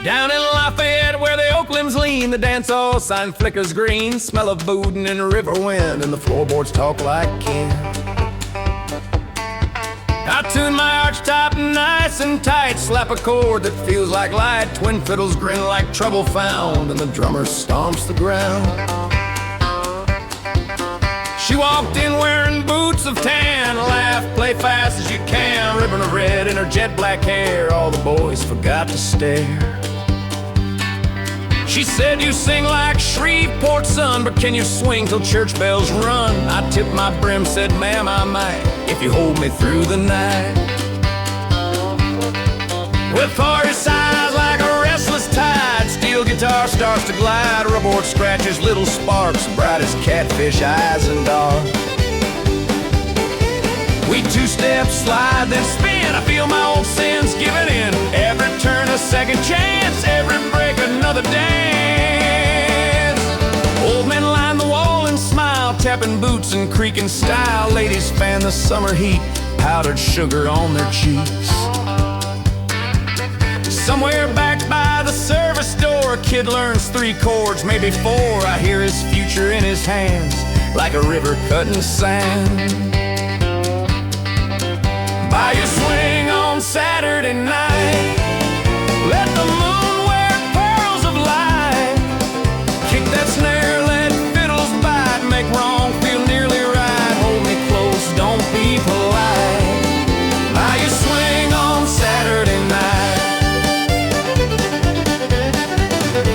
Down in Lafayette where the oak limbs lean, the dance hall sign flickers green, smell of boudin and river wind, and the floorboards talk like kin. I tune my arch top nice and tight, slap a chord that feels like light, twin fiddles grin like trouble found, and the drummer stomps the ground. She walked in wearing boots of tan, laugh, play fast as you can, ribbon of red in her jet black hair, all the boys forgot to stare. She said, you sing like Shreveport sun, but can you swing till church bells run? I tipped my brim, said, ma'am, I might, if you hold me through the night. With forest eyes like a restless tide, steel guitar starts to glide, rubberboard scratches little sparks, bright as catfish eyes and dark. We two-step slide, then spin, I feel my old sins giving in. Every turn a second chance, every break another dance. Old men line the wall and smile, tapping boots and creaking style. Ladies fan the summer heat, powdered sugar on their cheeks. Somewhere back by the service door, a kid learns 3 chords, maybe 4. I hear his future in his hands, like a river cutting sand. Bayou swing on Saturday night, let the moon wear pearls of light. Kick that snare, let fiddles bite, make wrong feel nearly right. Hold me close, don't be polite. Bayou swing on Saturday night.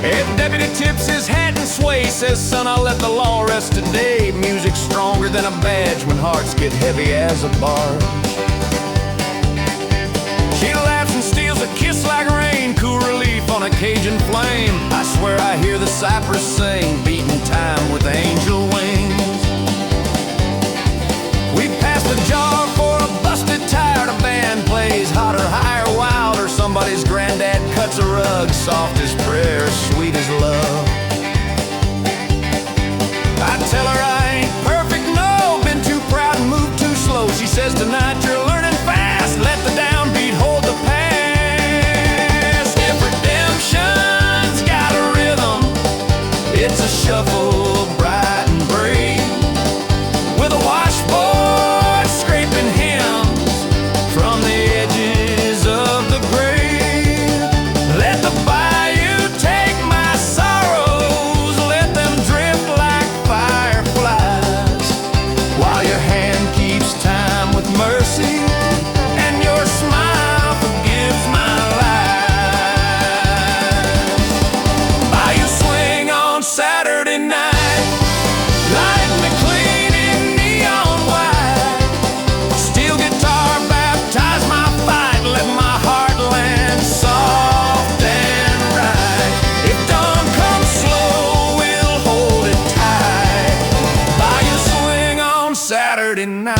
If deputy tips his hat and sway, says, son, I'll let the law rest today. Music's stronger than a badge when hearts get heavy as a barge. She laughs and steals a kiss like rain, cool relief on a Cajun flame. I swear I hear the Cypress sing, beating time with angel wings. We pass the jog for a busted tire, the band plays hotter, higher, wilder. Somebody's granddad cuts a rug, soft as prayer, sweet as love. I tell her I ain't perfect, no, been too proud and moved too slow. She says tonight you're learning fast, let the downbeat hold the past. If redemption's got a rhythm, it's a shuffle bright and brave, with a washboard scraping hymns from the edges of the grave. Let the bayou take my sorrows, let them drift like fireflies, while your hand keeps time with mercy, and your smile forgives my life. Bayou swing on Saturday night, light me clean in neon white. Steel guitar baptize my fight, let my heart land soft and right. If dawn comes slow, we'll hold it tight. Bayou swing on Saturday night.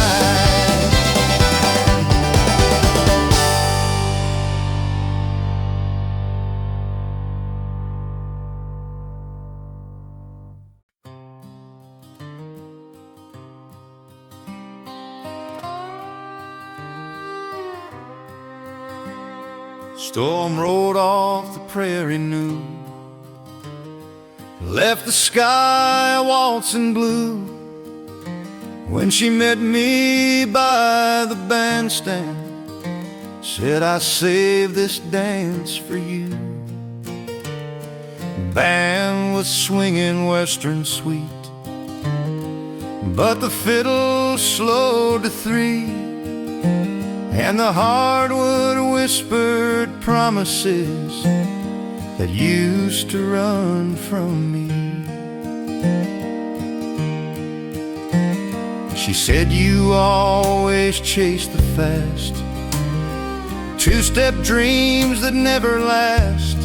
Storm rolled off the prairie noon, left the sky a waltzing blue, when she met me by the bandstand, said, I saved this dance for you. Band was swinging western sweet, but the fiddle slowed to 3, and the hardwood whispered promises that used to run from me. She said, you always chase the fast, 2-step dreams that never last.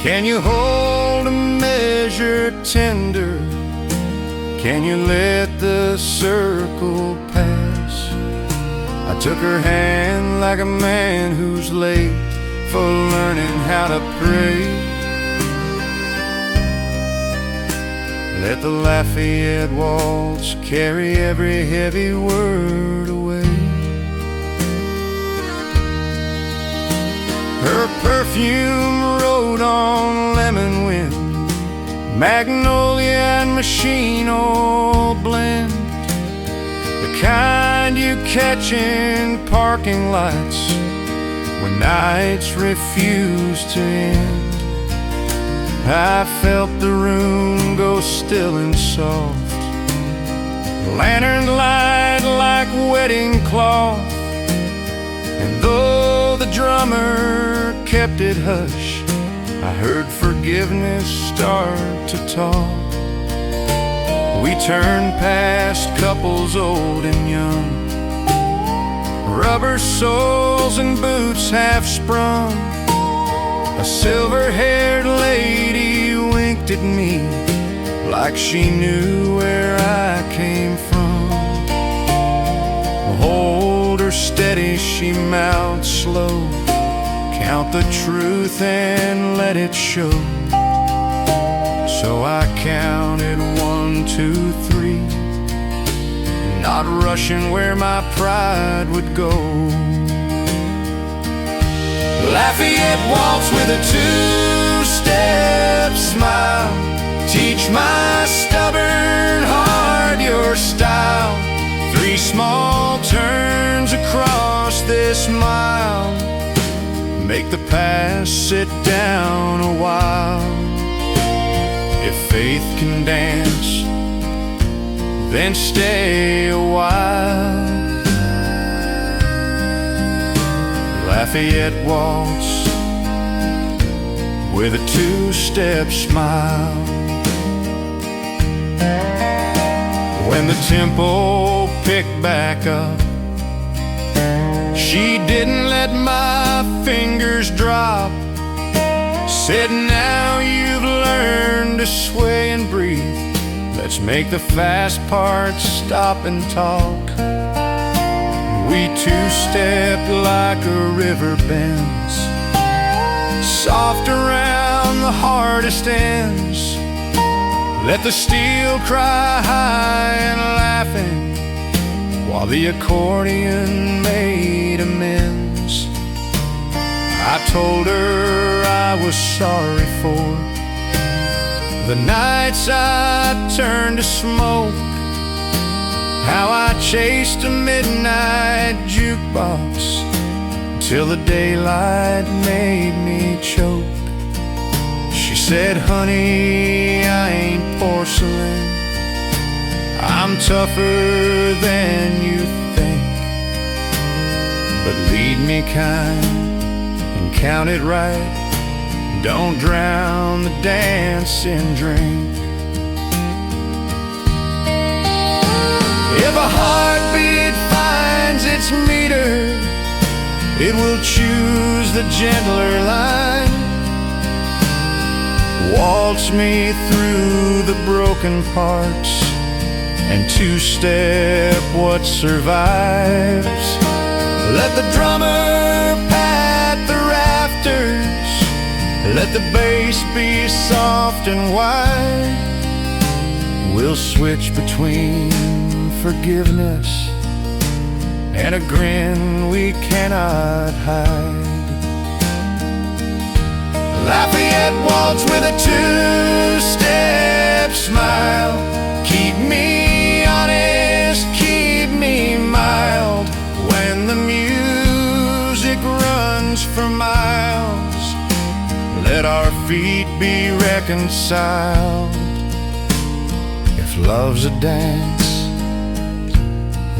Can you hold a measure tender? Can you let the circle pass? I took her hand like a man who's late for learning how to pray. Let the Lafayette waltz carry every heavy word away. Her perfume rode on lemon wind, Magnolia and machine oil blend, the kind you catch in parking lots when nights refuse to end. I felt the room go still and soft, lantern light like wedding cloth, and though the drummer kept it hush, I heard forgiveness start to talk. We turned past couples old and young, rubber soles and boots half sprung. A silver-haired lady winked at me like she knew where I came from. Hold her steady, she mounts slow, count the truth and let it show. So I counted 1, 2, 3, not rushing where my pride would go. Lafayette waltz with a two-step smile, teach my stubborn heart your style. 3 small turns across this mile, make the past sit down a while. If faith can dance, then stay a while. Lafayette waltz with a two-step smile. When the tempo picked back up, she didn't let my fingers drop. Said, now you've learned to sway and breathe, let's make the fast parts stop and talk. We two-stepped like a river bends, soft around the hardest ends. Let the steel cry high and laughing, while the accordion made amends. I told her I was sorry for the nights I turned to smoke, how I chased a midnight jukebox till the daylight made me choke. She said, honey, I ain't porcelain, I'm tougher than you think, but lead me kind and count it right, don't drown the dancing drink. If a heartbeat finds its meter, it will choose the gentler line. Waltz me through the broken parts and two-step what survives. Let the drummer pat the rafters, let the bass be soft and wide. We'll switch between forgiveness and a grin we cannot hide. Lafayette waltz with a two-step smile, keep me honest, keep me mild. When the music runs for miles, let our feet be reconciled. If love's a dance,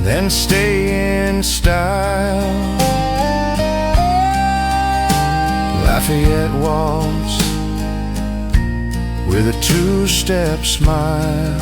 then stay in style. Lafayette waltz with a two-step smile.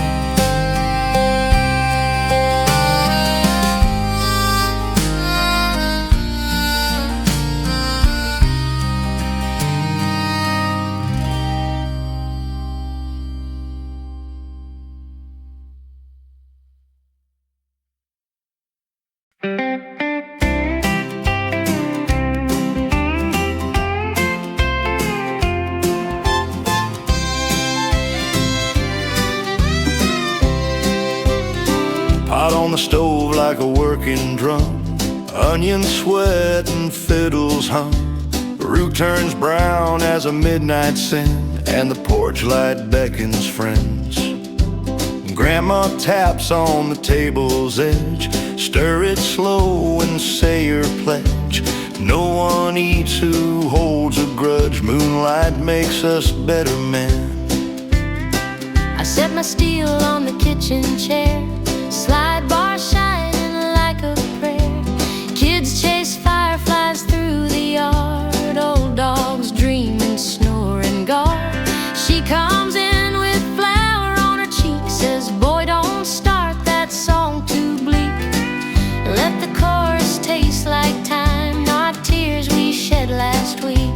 On the stove like a working drum, onion sweat and fiddles hum, Roux turns brown as a midnight sin, and the porch light beckons friends. Grandma taps on the table's edge. Stir it slow and say your pledge. No one eats who holds a grudge. Moonlight makes us better men. I set my steel on the kitchen chair, slide bar shining like a prayer. Kids chase fireflies through the yard, old dogs dream and snore and guard. She comes in with flour on her cheek, says, boy, don't start that song too bleak. Let the chorus taste like time, not tears we shed last week.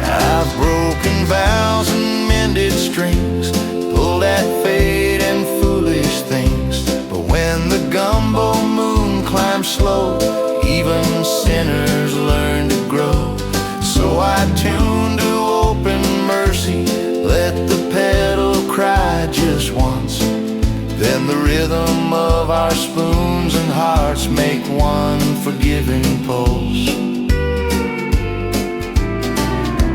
I've broken vows and mended strings, pulled at fate and foolish things. But when the gumbo moon climbs slow, even sinners learn to grow. So I tune to open mercy, let the pedal cry just once. Then the rhythm of our spoons and hearts make one forgiving pulse.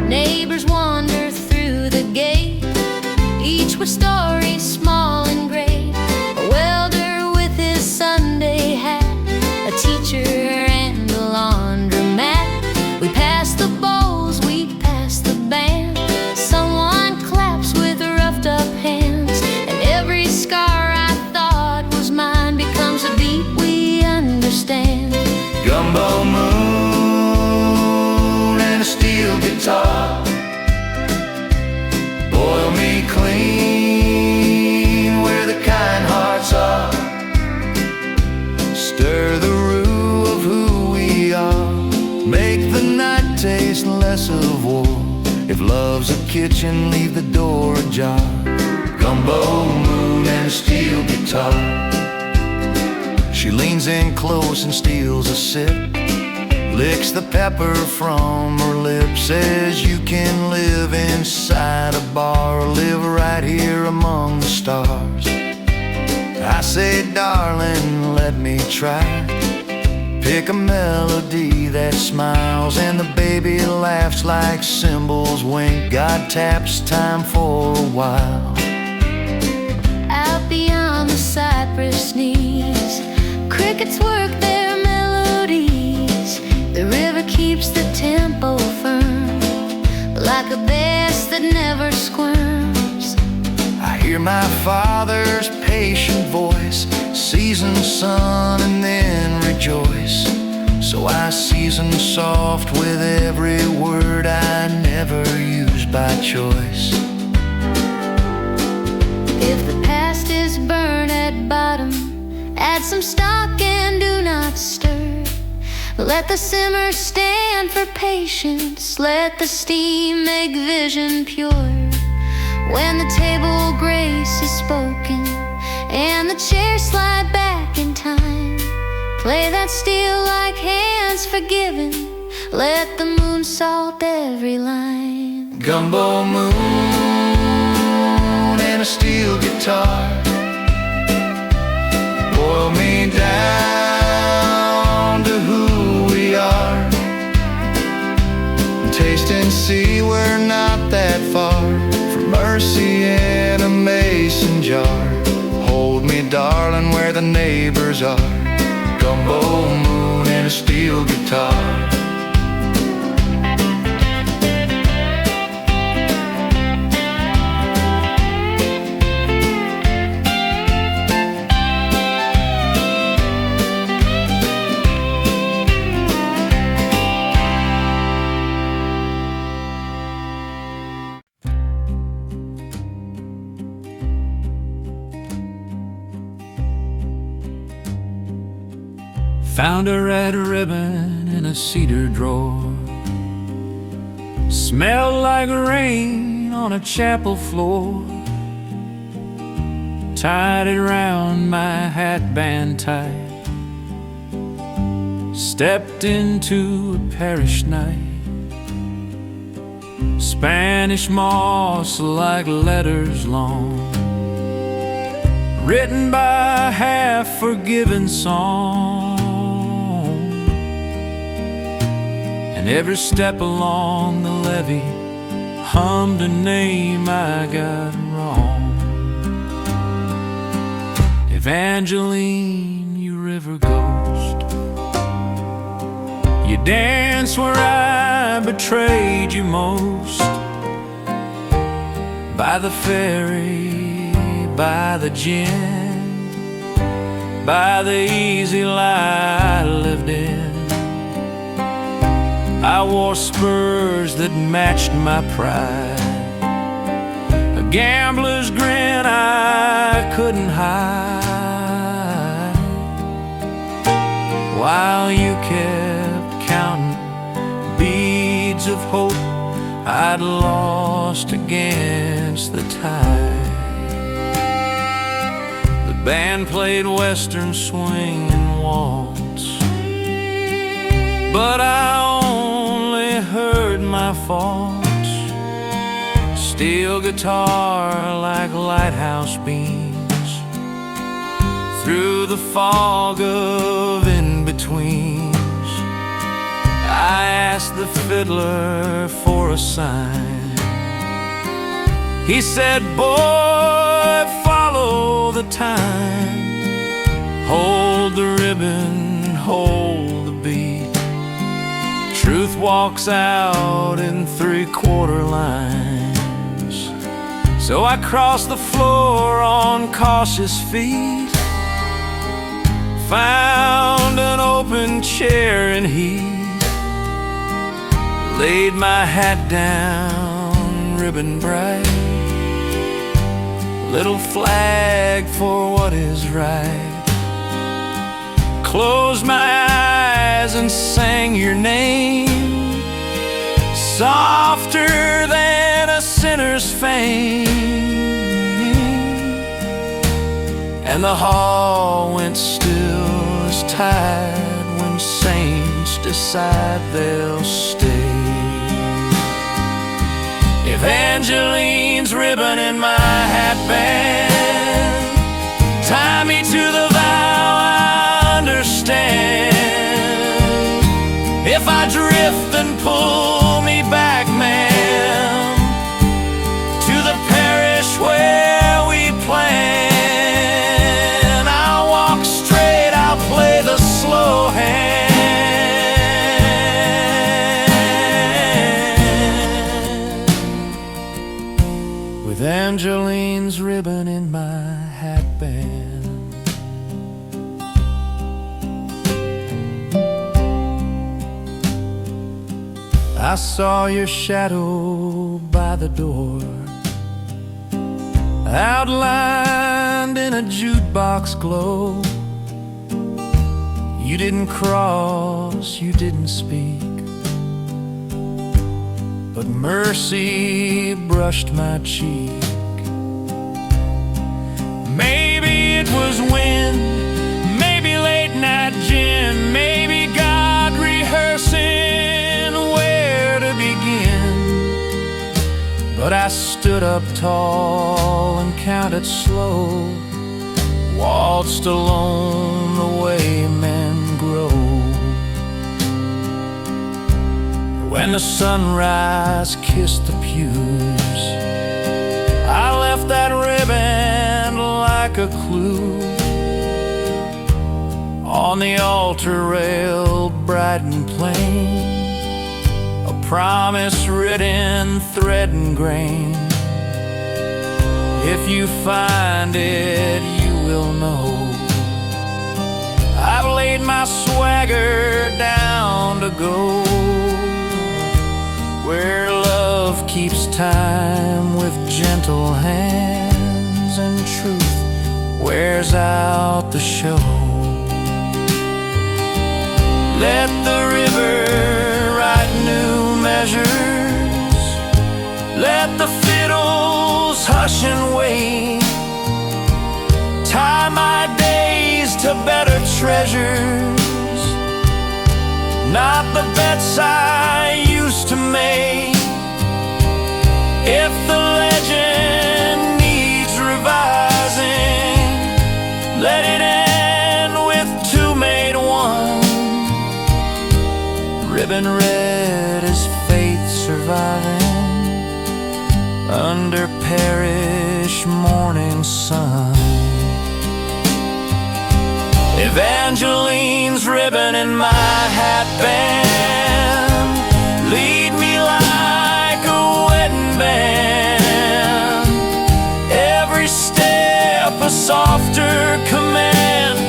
Neighbors wander through the gate, each with stories small and great. A welder with his Sunday hat, a teacher and a laundromat. We pass the bowls, we pass the band. Someone claps with roughed up hands, and every scar I thought was mine becomes a beat we understand. Gumbo moon and a steel guitar, boil me clean where the kind hearts are. Stir the roux of who we are, make the night taste less of war. If love's a kitchen, leave the door ajar. Gumbo moon and a steel guitar. She leans in close and steals a sip, licks the pepper from her lips, says you can live inside a bar or live right here among the stars. I say, darling, let me try. Pick a melody that smiles, and the baby laughs like cymbals wink. God taps time for a while. Out beyond the cypress knees, crickets work their melodies. The river keeps the tempo firm, like a bass that never squirms. I hear my father's patient voice, season sun and then rejoice. So I season soft with every word I never used by choice. If the past is burned at bottom, add some stock and do not stir. Let the simmer stand for patience, let the steam make vision pure. When the table grace is spoken and the chairs slide back in time, play that steel like hands forgiven, let the moon salt every line. Gumbo moon and a steel guitar, boil me down to who we are. Taste and see we're not that far from mercy in a mason jar. Hold me, darling, where the neighbors are. Gumbo moon and a steel guitar. Found a red ribbon in a cedar drawer, smelled like rain on a chapel floor. Tied it round my hatband tight, stepped into a parish night. Spanish moss like letters long, written by half-forgiven song. And every step along the levee hummed a name I got wrong. Evangeline, you river ghost, you dance where I betrayed you most. By the ferry, by the gin, by the easy lie I lived in. I wore spurs that matched my pride, a gambler's grin I couldn't hide, while you kept counting beads of hope I'd lost against the tide. The band played western swing and waltz, but I only heard my faults. Steel guitar like lighthouse beams through the fog of in-betweens. I asked the fiddler for a sign. He said, boy, follow the time. Hold the ribbon, hold the beat. Truth walks out in 3/4 lines. So I crossed the floor on cautious feet, found an open chair in heat, laid my hat down, ribbon bright, little flag for what is right. Closed my eyes and sang your name, softer than a sinner's fame. And the hall went still as tide when saints decide they'll stay. Evangeline's ribbon in my hatband, tie me to the vow I understand. If I drift, then pull me back, man, to the parish where we plan. I'll walk straight, I'll play the slow hand, with Evangeline's ribbon in my hatband. I saw your shadow by the door, outlined in a jukebox glow. You didn't cross, you didn't speak, but mercy brushed my cheek. Maybe it was wind, maybe late night gin, maybe God rehearsing where to begin. But I stood up tall and counted slow, waltzed alone the way men grow. When the sunrise kissed the pews, I left that ribbon like a clue on the altar rail, bright and plain, a promise written thread and grain. If you find it, you will know I've laid my swagger down to go where love keeps time with gentle hands and truth wears out the show. Let the river write new measures, let the fiddles hush and wait, tie my days to better treasures, not the bets I used to make. If the legend needs revising, let it end with two made one. ribbon red as faith surviving under parish morning sun. Evangeline's ribbon in my hatband, lead me like a wedding band. Every step a softer command,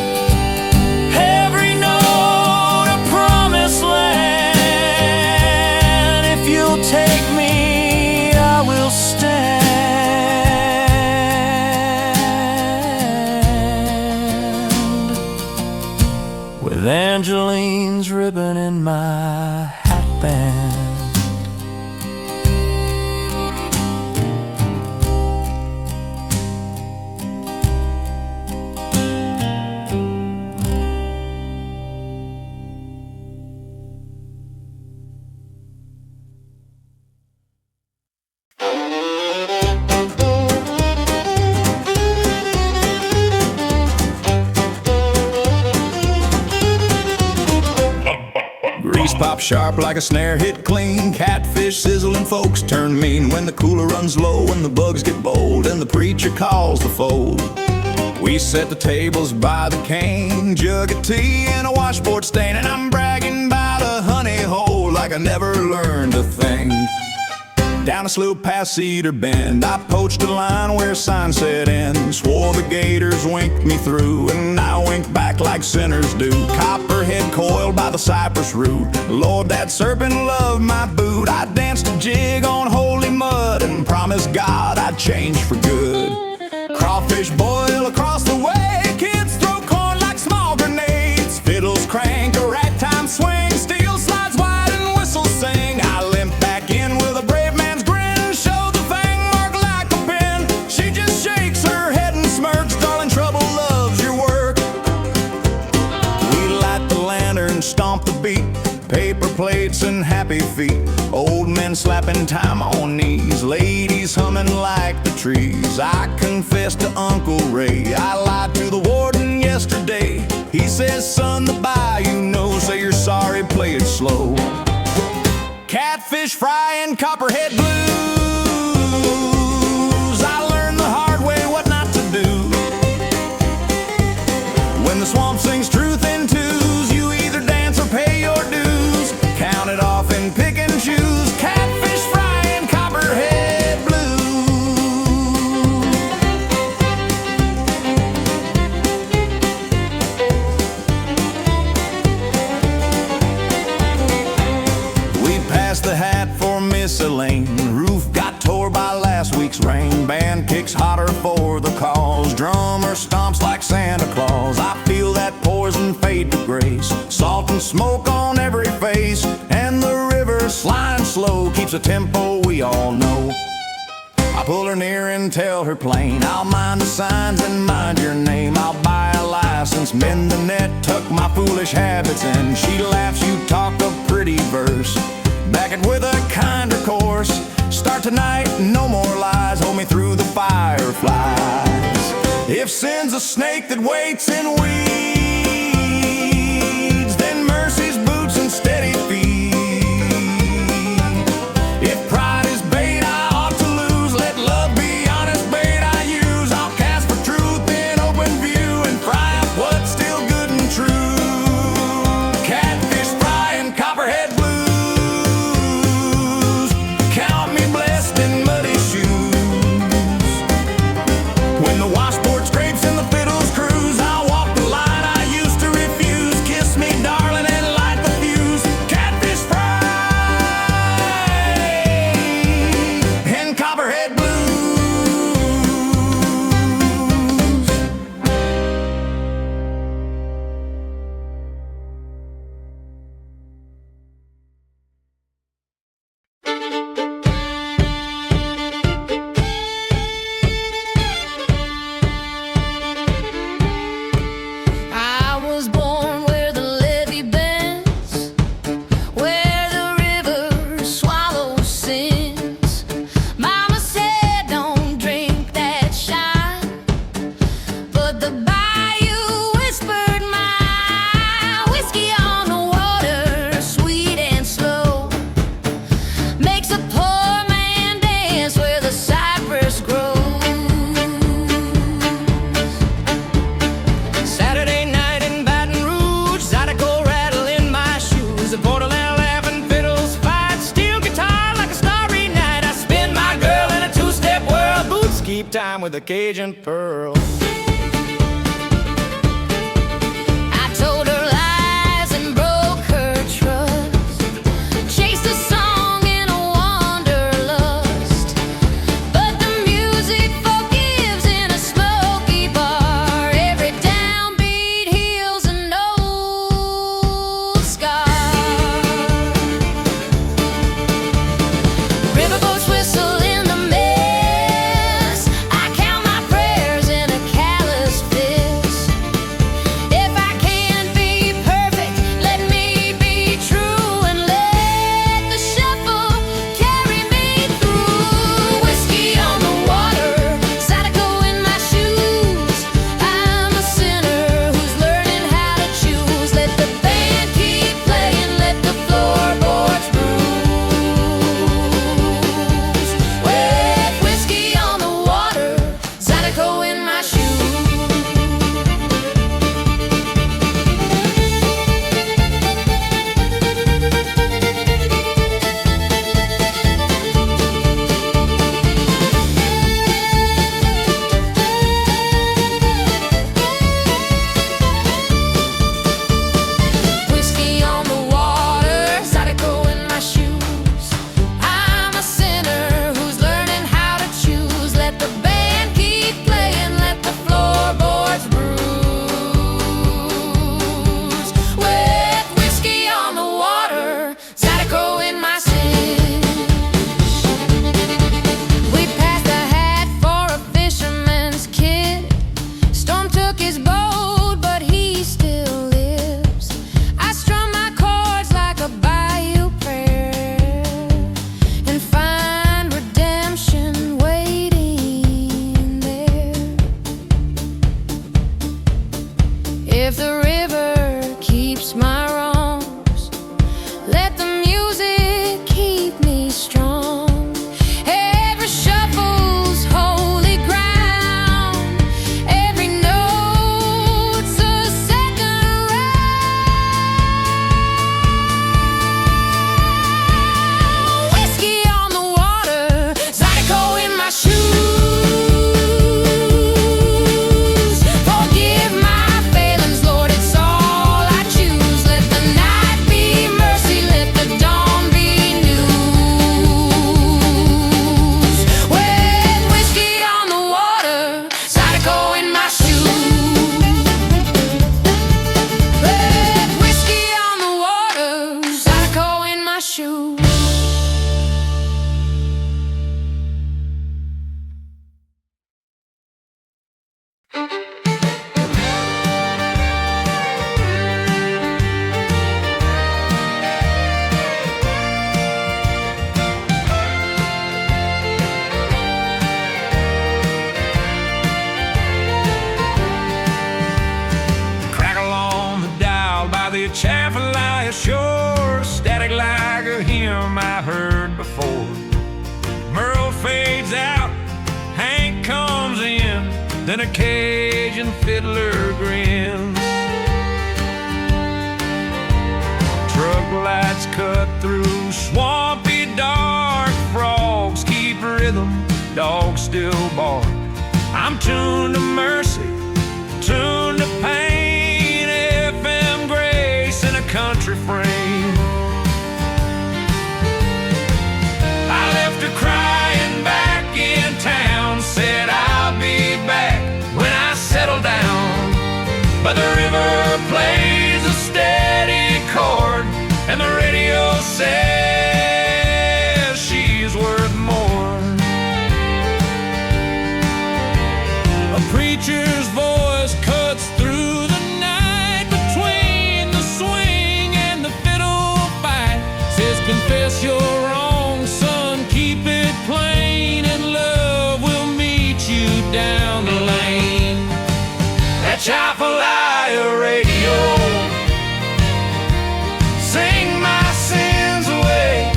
every note a promised land. If you'll take me, I will stand. With Evangeline's ribbon in my hatband. Pop sharp like a snare, hit clean. Catfish sizzle and folks turn mean when the cooler runs low and the bugs get bold and the preacher calls the fold. We set the tables by the cane, jug of tea and a washboard stain, and I'm bragging about a honey hole like I never learned a thing. Down a slope past Cedar Bend, I poached a line where a sign said end. Swore the gators winked me through, and I winked back like sinners do. Copperhead coiled by the Cypress root, Lord, that serpent loved my boot. I danced a jig on holy mud and promised God I'd change for good. Crawfish boil across the way, kids throw corn like small grenades. Fiddles crank, a ragtime swing, steel slides wide and whistles sing. I limp back in with a brave man's grin, show the fang mark like a pin. She just shakes her head and smirks, darling, trouble loves your work. We light the lantern, stomp the beat, paper plates and happy feet. Old men slapping time on knees, ladies humming like the trees. I confessed to Uncle Ray, I lied to the warden yesterday. He says, son, the Bayou knows, say you're sorry, play it slow. Catfish fry and Copperhead blues, I learned the hard way what not to do. When the swamp sings truth in twos, you either dance or pay your dues. Count it off and pick and choose. Catfish fry and Copperhead blues. We passed the hat for Miss Elaine. Roof got tore by last week's rain. Band kicks hotter for the cause. Drummer stomps like Santa Claus. I feel that poison fade to grace. Salt and smoke on every face, and the river sliding slow keeps a tempo we all know. I pull her near and tell her plain, I'll mind the signs and mind your name. I'll buy a license, mend the net, tuck my foolish habits in. She laughs, you talk a pretty verse, back it with a kinder course. Start tonight, no more lies, hold me through the fireflies. If sin's a snake that waits in weeds, then mercy's boots and steady feet. If pride is bait I ought to lose, let love be honest bait I use. I'll cast for truth in open view and fry up what's still good and true. Catfish fry and Copperhead blues, count me blessed in muddy shoes. When the washboard scrapes and the fiddles cruise, I'll walk the line I used good time with a Cajun pearl. I told her lies and broke her trust, chased a song in a wanderlust, but the music forgives in a smoky bar. Every downbeat heals an old scar. Riverboats whistle in the mist. I count my prayers in a callous fist. If I can't be perfect, let me be true and let the shuffle carry me through. Whiskey on the water, Zydeco in my shoes. I'm a sinner who's learning how to choose. Let the band keep playing, let the floorboards bruise. With whiskey on the water, Zydeco in my shoes. Whiskey on the water, Zydeco in my shoes. I'm a sinner who's learning how to choose. Let the band keep playing, let the floorboards bruise. With whiskey on the water, Zydeco in my stitch. We passed a hat for a fisherman's kid. Storm took his boat, but he still lives. I strum my chords like a Bayou prayer and find redemption waiting there. If the river keeps my wrongs, let the music keep me strong. Every shuffle's holy ground, every note's a second round. Whiskey on the water, Zydeco in my shoes. Forgive my failings, Lord, it's all I choose. Let the night be mercy, let the dawn be news. With whiskey on the water, Zydeco in my shoes. With whiskey on the water, Zydeco in my shoes. Crackle on the dial by the Atchafalaya shore, static like a hymn I heard before. Merle fades out, Hank comes in, then a Cajun fiddler grins. Truck lights cut through swampy dark, frogs keep rhythm, dogs still bark. I'm tuned to mercy, tuned to pain, FM grace in a country frame. I left her crying back in town, said I'll be back when I settle down. But the river plays a steady chord, and the radio says she's worth more. A preacher's voice cuts through the night between the swing and the fiddle fight. Says, confess you're wrong, son, keep it plain, and love will meet you down the lane. Atchafalaya Radio, sing my sins away,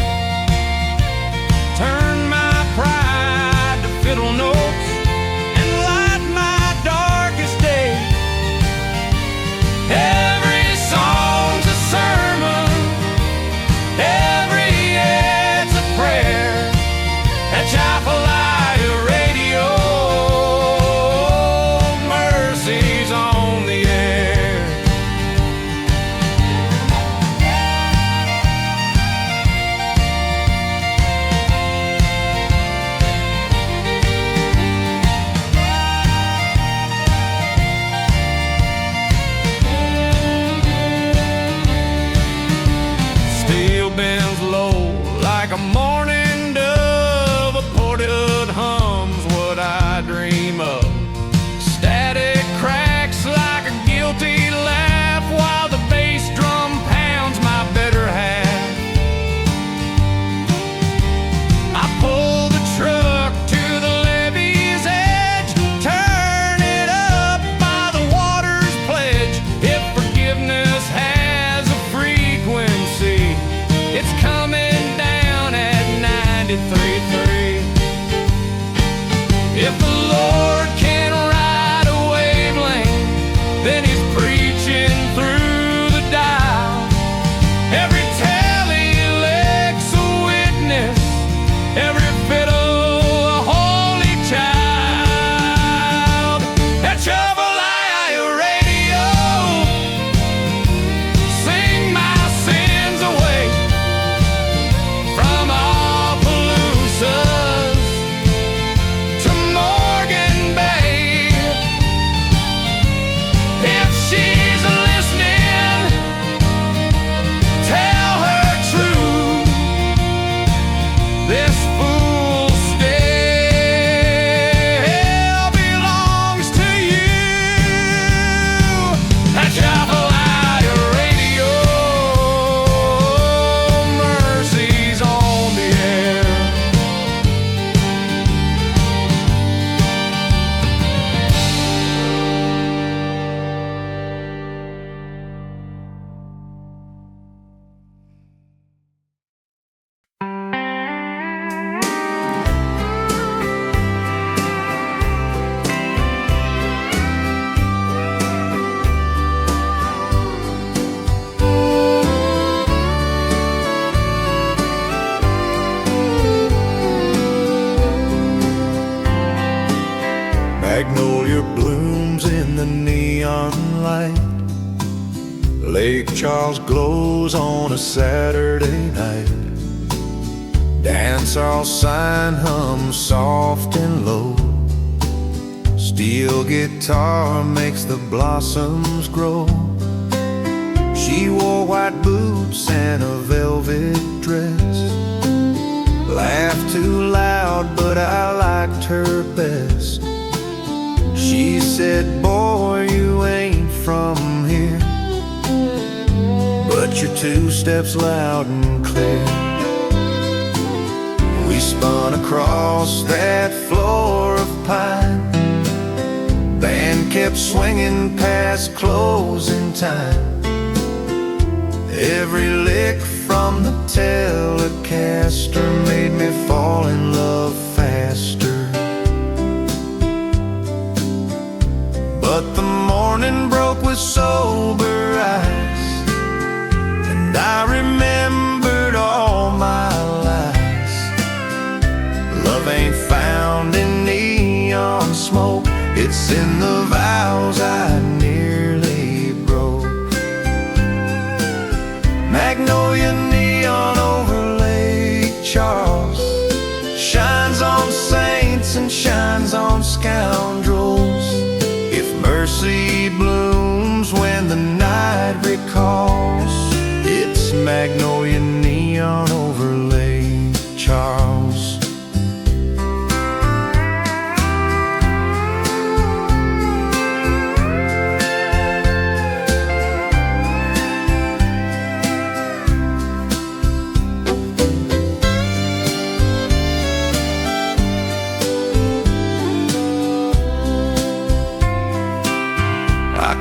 turn my pride to fiddle notes, and light my darkest day. Every song's a sermon, every ad's a prayer. Atchafalaya Radio. like a morning dove. A porthood hums what I dream of. Static cracks like a guilty laugh while the bass drum pounds my better half. I pull the truck to the levee's edge, turn it up by the water's pledge. If forgiveness has a frequency, it's coming down at 93.3. If the Lord can ride a wavelength, then he's preaching through the dial. Every telelect's a witness, every fiddle a holy child. Atchafalaya Radio, sing my sins away from all Palousas to Morgan Bay. If she's listening, tell her true. This fool still belongs to you. Atchafalaya Radio, mercy's on the air. Magnolia blooms in the neon light. Lake Charles glows on a Saturday night. Dance hall sign hums soft and low. Steel guitar makes the blossoms grow. She wore white boots and a velvet dress. Laughed too loud, but I liked her best. She said, boy, you ain't from here, but you're 2 steps loud and clear. We spun across that floor of pine. Band kept swinging past closing time. Every lick from the Telecaster made me fall in love faster. But the morning broke with sober eyes, and I remembered all my lies. Love ain't found in neon smoke, it's in the vows I nearly broke. Magnolia neon over Lake Charles shines on saints and shines on scoundrels. If mercy blooms when the night recalls, it's Magnolia neon over Lake Charles.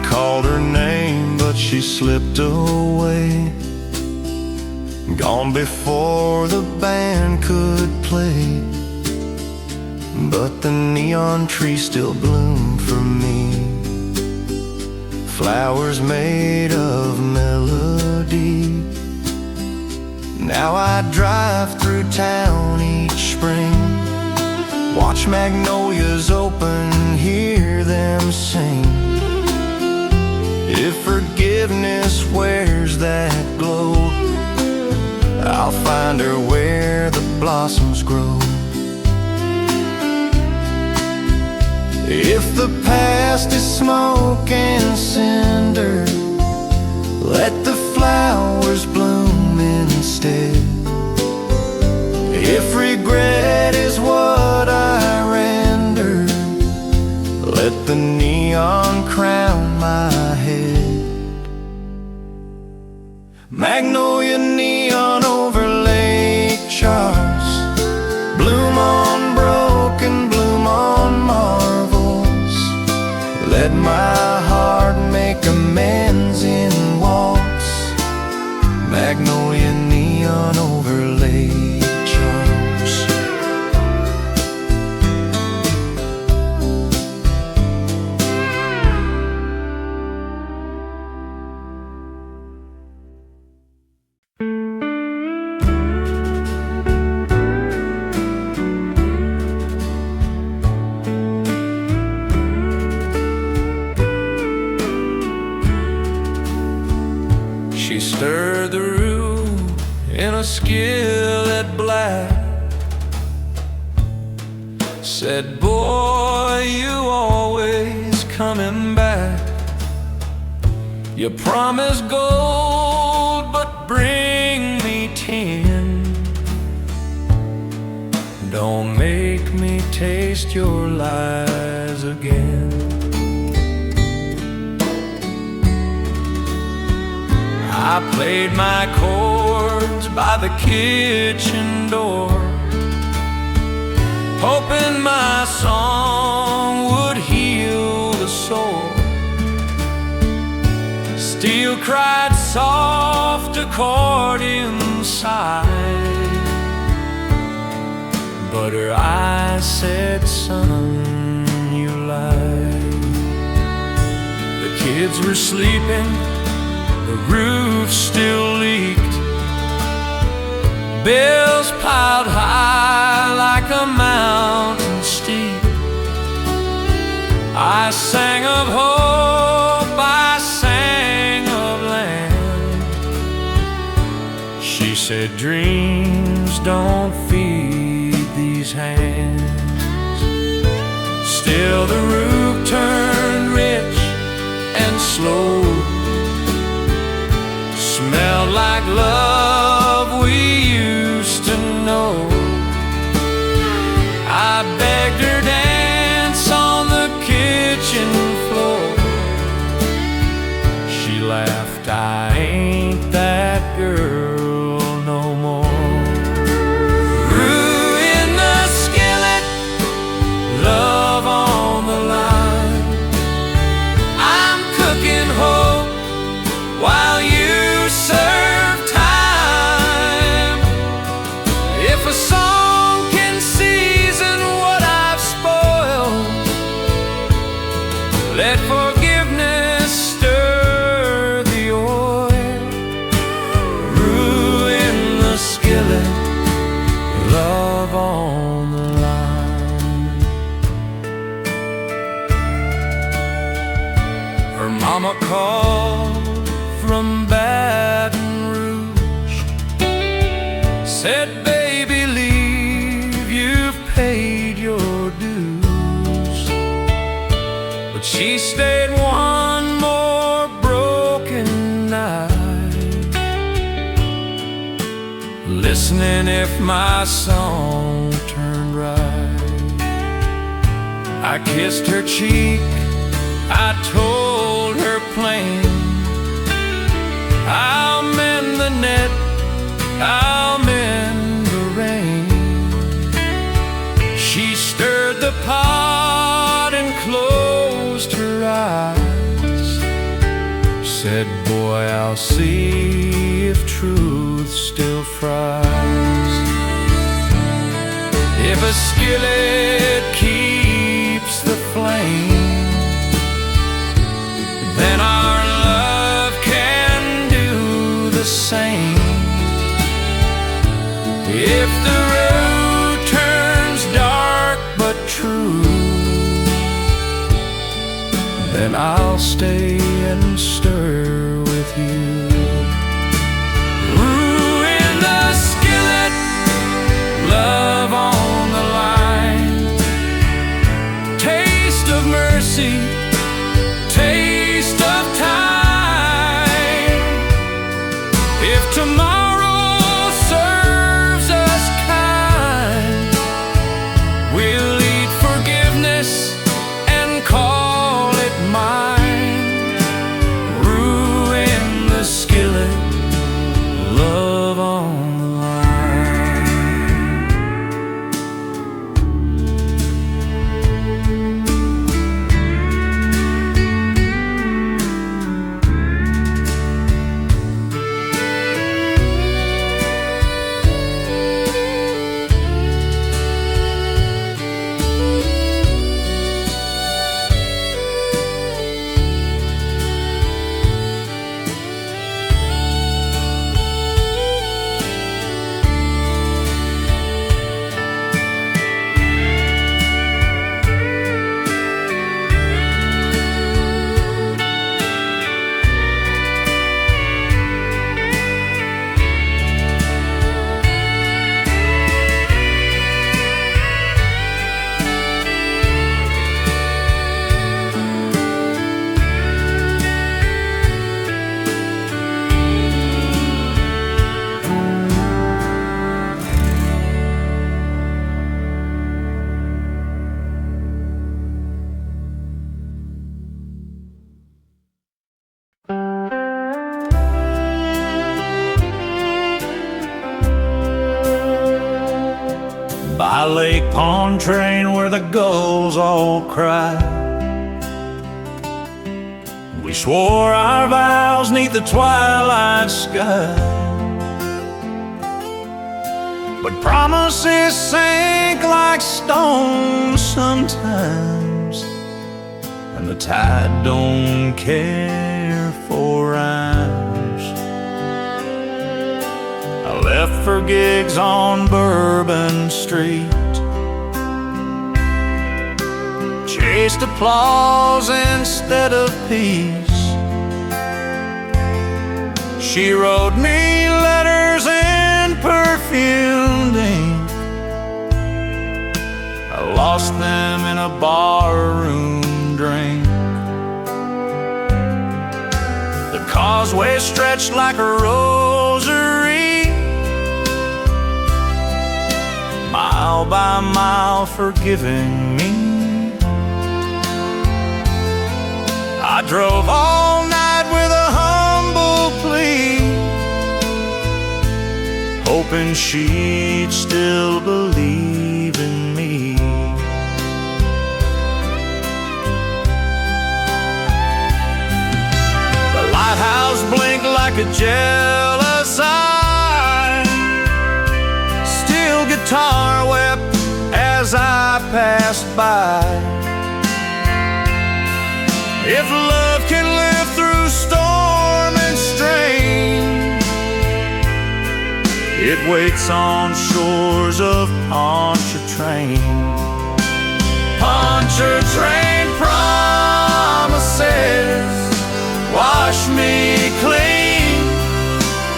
Called her name, but she slipped away. Gone before the band could play. But the neon tree still bloomed for me. Flowers made of melody. Now I drive through town each spring, watch magnolias open, hear them sing. If forgiveness wears that glow, I'll find her where the blossoms grow. If the past is smoke and cinder, let the flowers bloom instead. Magnolia neon overlay charms. She stirred the roux in a skillet black. Said, boy, you always coming back. You promised gold, but bring me 10. Don't make me taste your lies again. I played my chords by the kitchen door, hoping my song would heal the sore. Steel cried soft accordion sigh, but her eyes said, son, you lied. The kids were sleeping, the roof still leaked, bills piled high like a mountain steep. I sang of hope, I sang of land. She said, dreams don't feed these hands. Still the roof turned rich and slow, smelled like love we used to know. I begged her dance on the kitchen floor. She laughed, I ain't that girl no more. Roux in the skillet, love on the line. I'm cooking hope while you serve time. If a song can season what I've spoiled, let forgiveness stir the oil. Roux in the skillet, love on the line. Her mama called from Baton Rouge, said, baby, leave, you've paid your dues. But she stayed one more broken night, listening if my song turned right. I kissed her cheek, I told her plain, I'll mend the net, I'll mend the rain. She stirred the pot and closed her eyes, said, boy, I'll see if truth still fries. If a skillet keeps the flame, then our love can do the same. If the road turns dark but true, then I'll stay and stir with you. Roux in the skillet, love on the line. Taste of mercy, taste of time. If tomorrow serves us kind, we'll eat forgiveness and call it mine. Roux in the by Lake Pontchartrain where the gulls all cry. We swore our vows 'neath the twilight sky, but promises sink like stones sometimes, and the tide don't care for ours. I left for gigs on Bourbon Street, chased applause instead of peace. She wrote me letters in perfumed ink. I lost them in a barroom drink. The causeway stretched like a rosary, mile by mile forgiving me. I drove all night with a humble plea, hoping she'd still believe in me. The lighthouse blinked like a jealous eye, steel guitar wept as I passed by. If love can live through storm and strain, it waits on shores of Pontchartrain. Pontchartrain promises, wash me clean,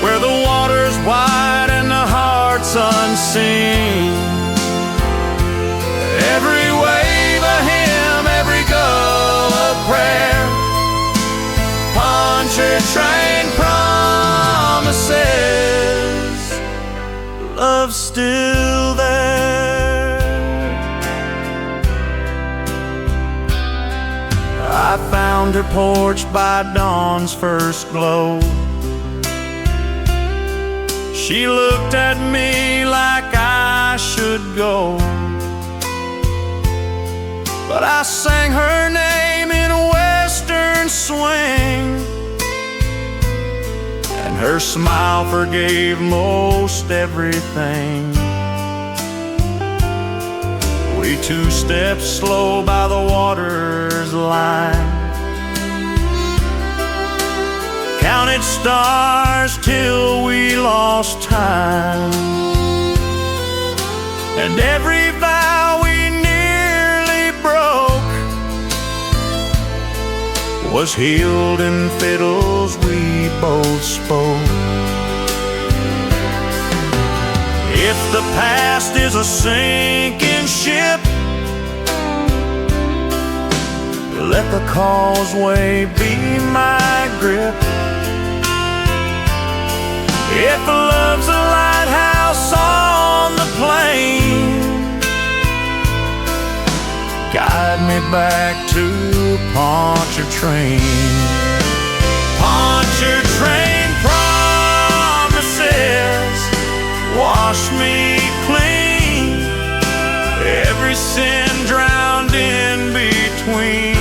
where the water's wide and the heart's unseen. Every wave a hymn, every go a prayer. Pontchartrain promises, love's still there. I found her porch by dawn's first glow. She looked at me like I should go, but I sang her name in a western swing, and her smile forgave most everything. We two-stepped slow by the water's line, counted stars till we lost time, and every vow we nearly broke was healed in fiddles we both spoke. If the past is a sinking ship, let the causeway be my grip. If love's a lighthouse on the plain, guide me back to Pontchartrain. Pontchartrain promises, wash me clean, every sin drowned in between.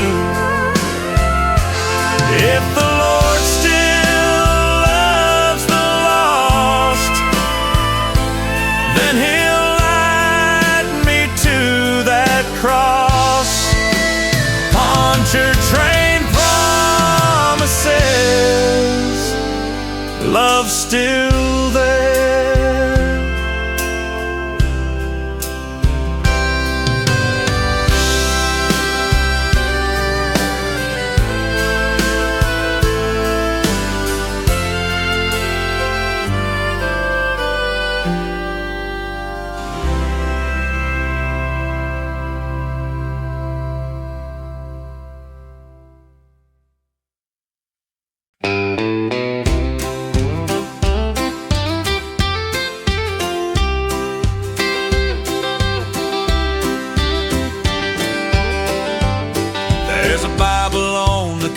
If the Lord still loves the lost, then He'll light me to that cross. Pontchartrain promises, love's still there.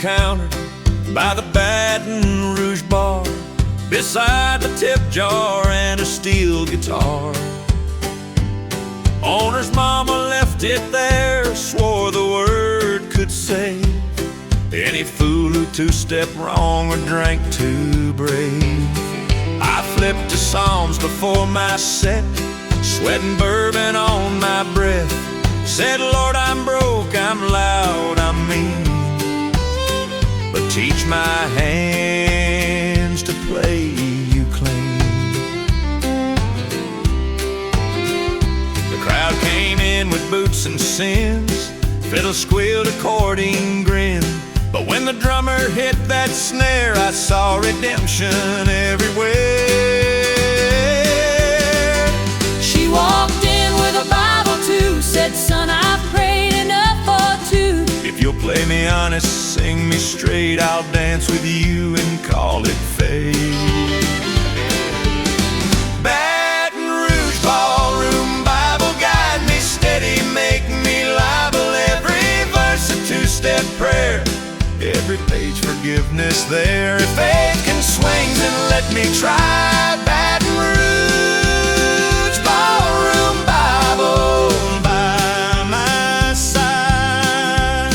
Counter by the Baton Rouge bar, beside the tip jar and a steel guitar. Owner's mama left it there, swore the word could save any fool who two-stepped wrong or drank too brave. I flipped to Psalms before my set, sweating bourbon on my breath. Said, Lord, I'm broke, I'm loud, I'm mean, but teach my hands to play you clean. The crowd came in with boots and sins, fiddle squealed, accordion grinned. But when the drummer hit that snare, I saw redemption everywhere. She walked in with a Bible too, said, son, I've prayed enough for two. If you'll play me honest, sing me straight, I'll dance with you and call it fate. Baton Rouge, ballroom, Bible, guide me steady, make me liable. Every verse a two-step prayer, every page forgiveness there. If faith can swing, then let me try. Baton Rouge, ballroom, Bible by my side.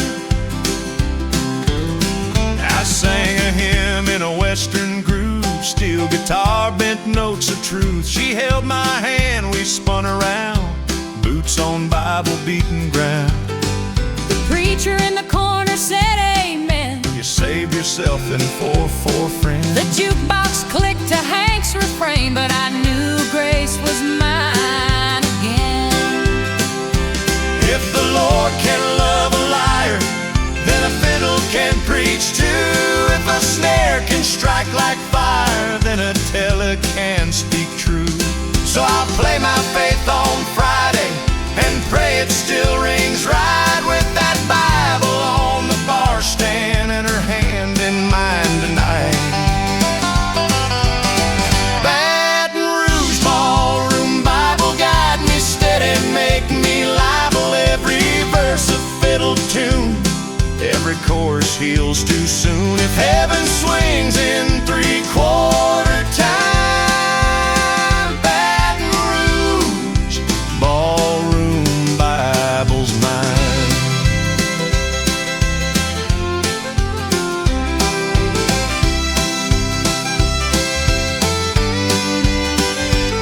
I sang a hymn in a western groove, steel guitar, bent notes of truth. She held my hand, we spun around, boots on Bible beaten ground. The preacher in the corner said amen. You saved yourself and four friends. The jukebox clicked to Hank's refrain, but I knew grace was mine again. If the Lord can love a liar, then a fiddle can preach too. If a snare can strike like fire, then a teller can speak true. So I'll play my faith on Friday and pray it still rings right, with that Bible on the bar stand and her hand in mine tonight. Baton Rouge, ballroom, Bible, guide me steady, make me liable. Every verse a fiddle tune, every chorus heals too soon. If heaven swings in three-quarter time, Baton Rouge, ballroom, Bible's mine.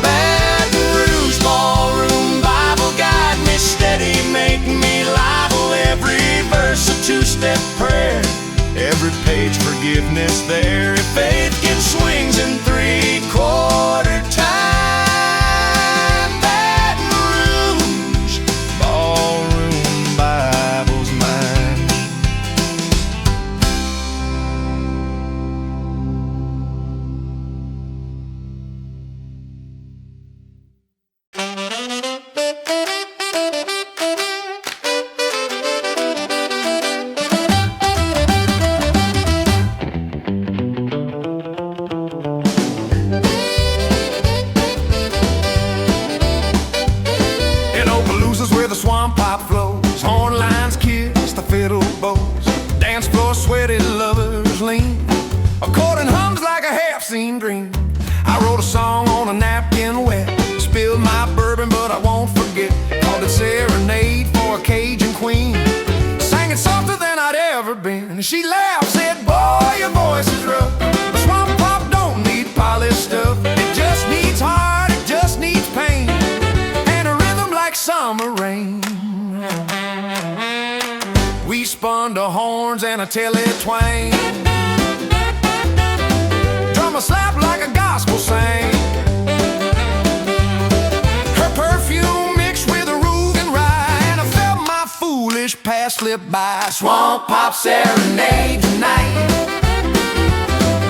Baton Rouge, ballroom, Bible, guide me steady, make me liable. Every verse a two-step prayer, every page forgiveness there. If faith can swings in three-quarter time, Baton Rouge, ballroom, Bible's mine. In Okaloosa's where the swamp pop flows, horn lines kiss the fiddle bows, dance floor sweaty lovers lean, accordion hums like a half-seen dream. I wrote a song on a napkin wet, spilled my bourbon but I won't forget, called it Serenade for a Cajun queen. Sang it softer than I'd ever been. She laughed, said, boy, your voice is rough. The swamp pop don't need polished stuff. It just needs heart, it just needs pain, and a rhythm like summer rain. We spun to horns and a telly twang, drummer slap like a gospel sang. Her perfume mixed with a Rouge and rye, and I felt my foolish past slip by. Swamp Pop Serenade tonight,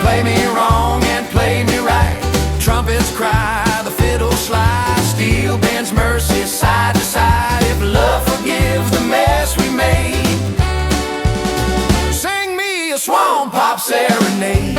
play me wrong and play me right. Trumpets cry, the fiddle slide, steel bends mercy side to side. If love forgives the mess we made, sing me a Swamp Pop Serenade.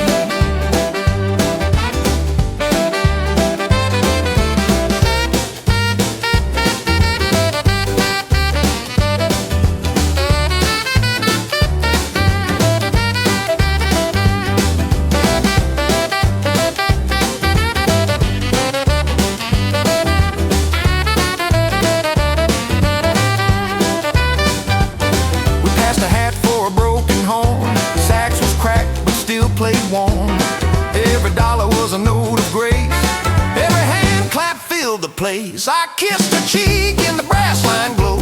place. I kissed her cheek in the brass line glow.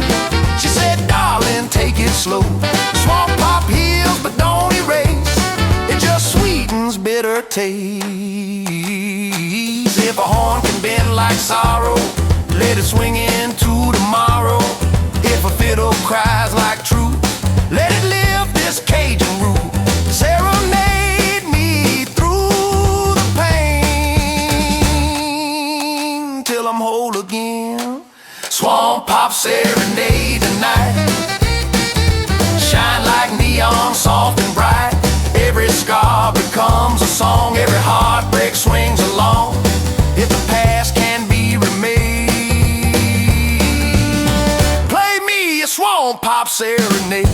She said, darling, take it slow. Swamp pop heals but don't erase. It just sweetens bitter taste. If a horn can bend like sorrow, let it swing into tomorrow. If a fiddle cries like truth, let it live this Cajun root. Serenade me through the pain till I'm whole again. Swamp Pop Serenade tonight. Shine like neon, soft and bright. Every scar becomes a song. Every heartbreak swings along. If the past can be remade, play me a Swamp Pop Serenade.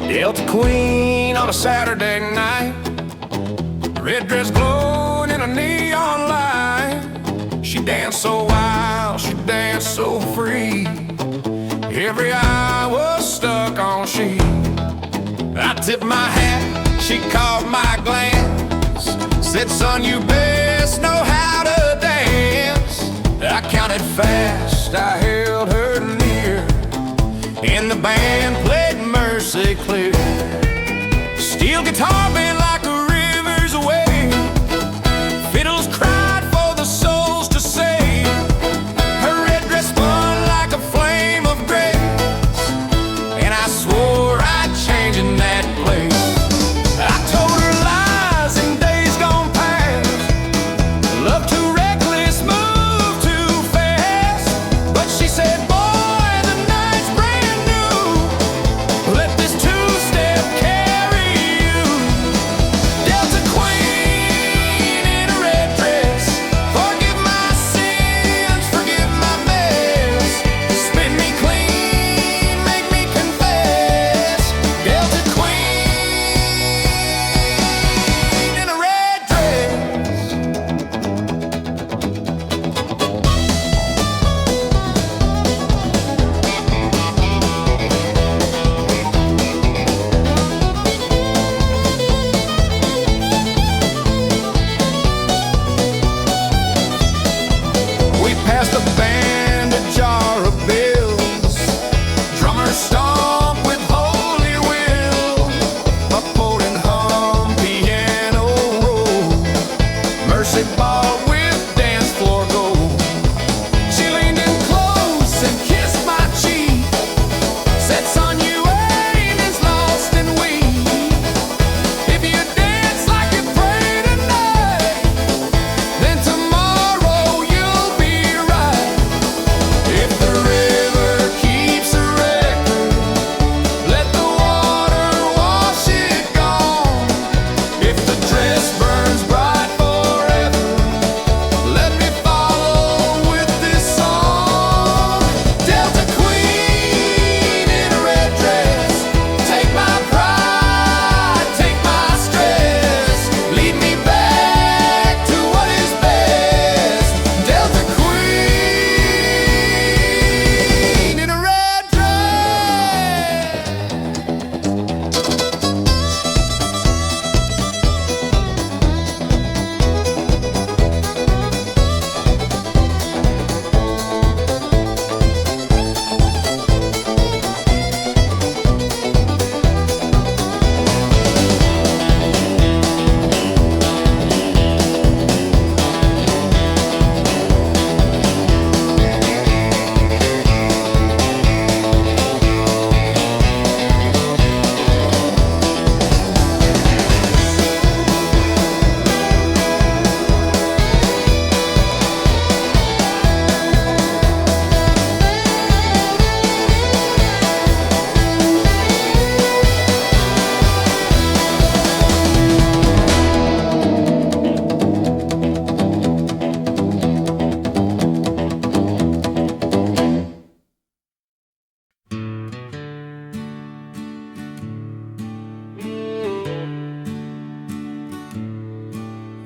Delta Queen on a Saturday night, red dress glowing in a neon light. She danced so wild, she danced so free. Every eye was stuck on she. I tipped my hat, she caught my glance. Said, son, you best know how to dance. I counted fast, I held her near, and the band played Mercy Clear. Steel guitar bent like a river's away. Fiddles cried for the souls to save. Her red dress spun like a flame of grace, and I swore I'd change in that place. I told her lies in days gone past. Love too reckless, move too fast. But she said, boy, the night's brand new. Let this two-step carry you.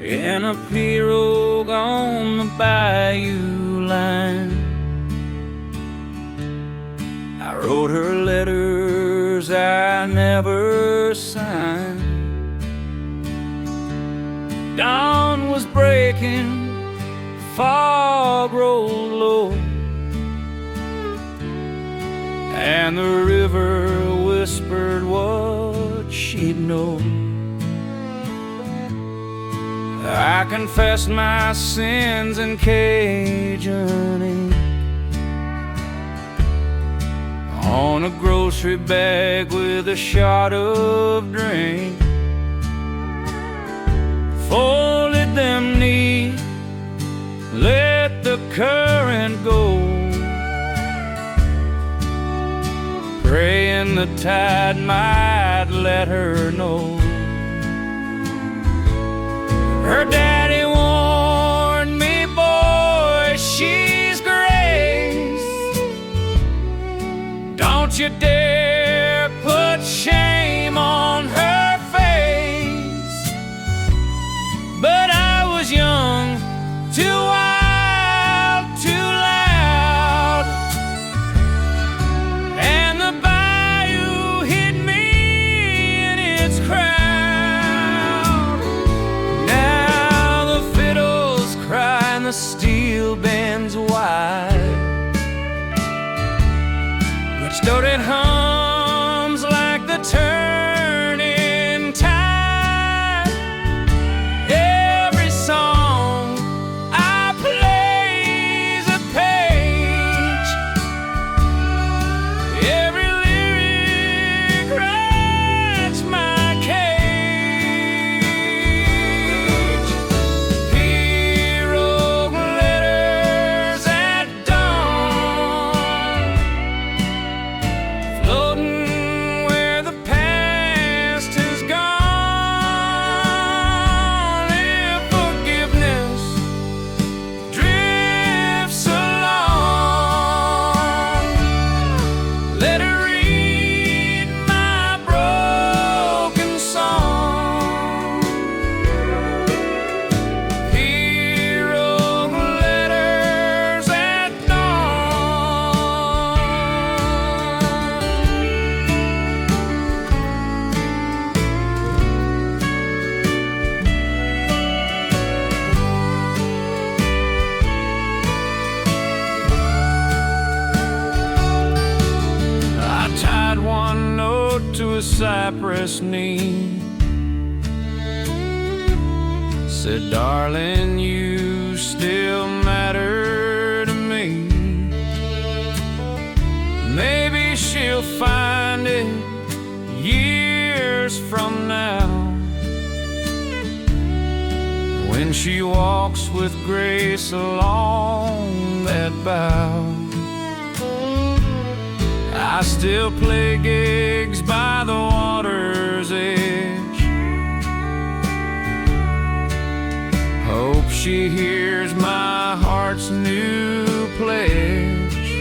in a pirogue on the Bayou line. I wrote her letters I never signed. Dawn was breaking, fog rolled low, and the river whispered what she'd know. I confessed my sins in Cajun ink on a grocery bag with a shot of drink. Folded them neat, let the current go, praying the tide might let her know. Her daddy warned me, boy, she's grace. Don't you dare put shame on her face. But I was young, too wild, too loud, and the bayou hit me in its crowd. Now the fiddles cry and the steel bends wide, but still it hums like the turning tide. Every song I play's a page, every lyric writes my cage. Pirogue letters at dawn, floating where the past has gone. If forgiveness drifts along, let her read my broken song. Pirogue letters at dawn. I tied one note to a cypress knee, said, darling, you still matter to me. Maybe she'll find it years from now, when she walks with grace along that bough. I still play gigs by the water's edge. Hope she hears my heart's new pledge.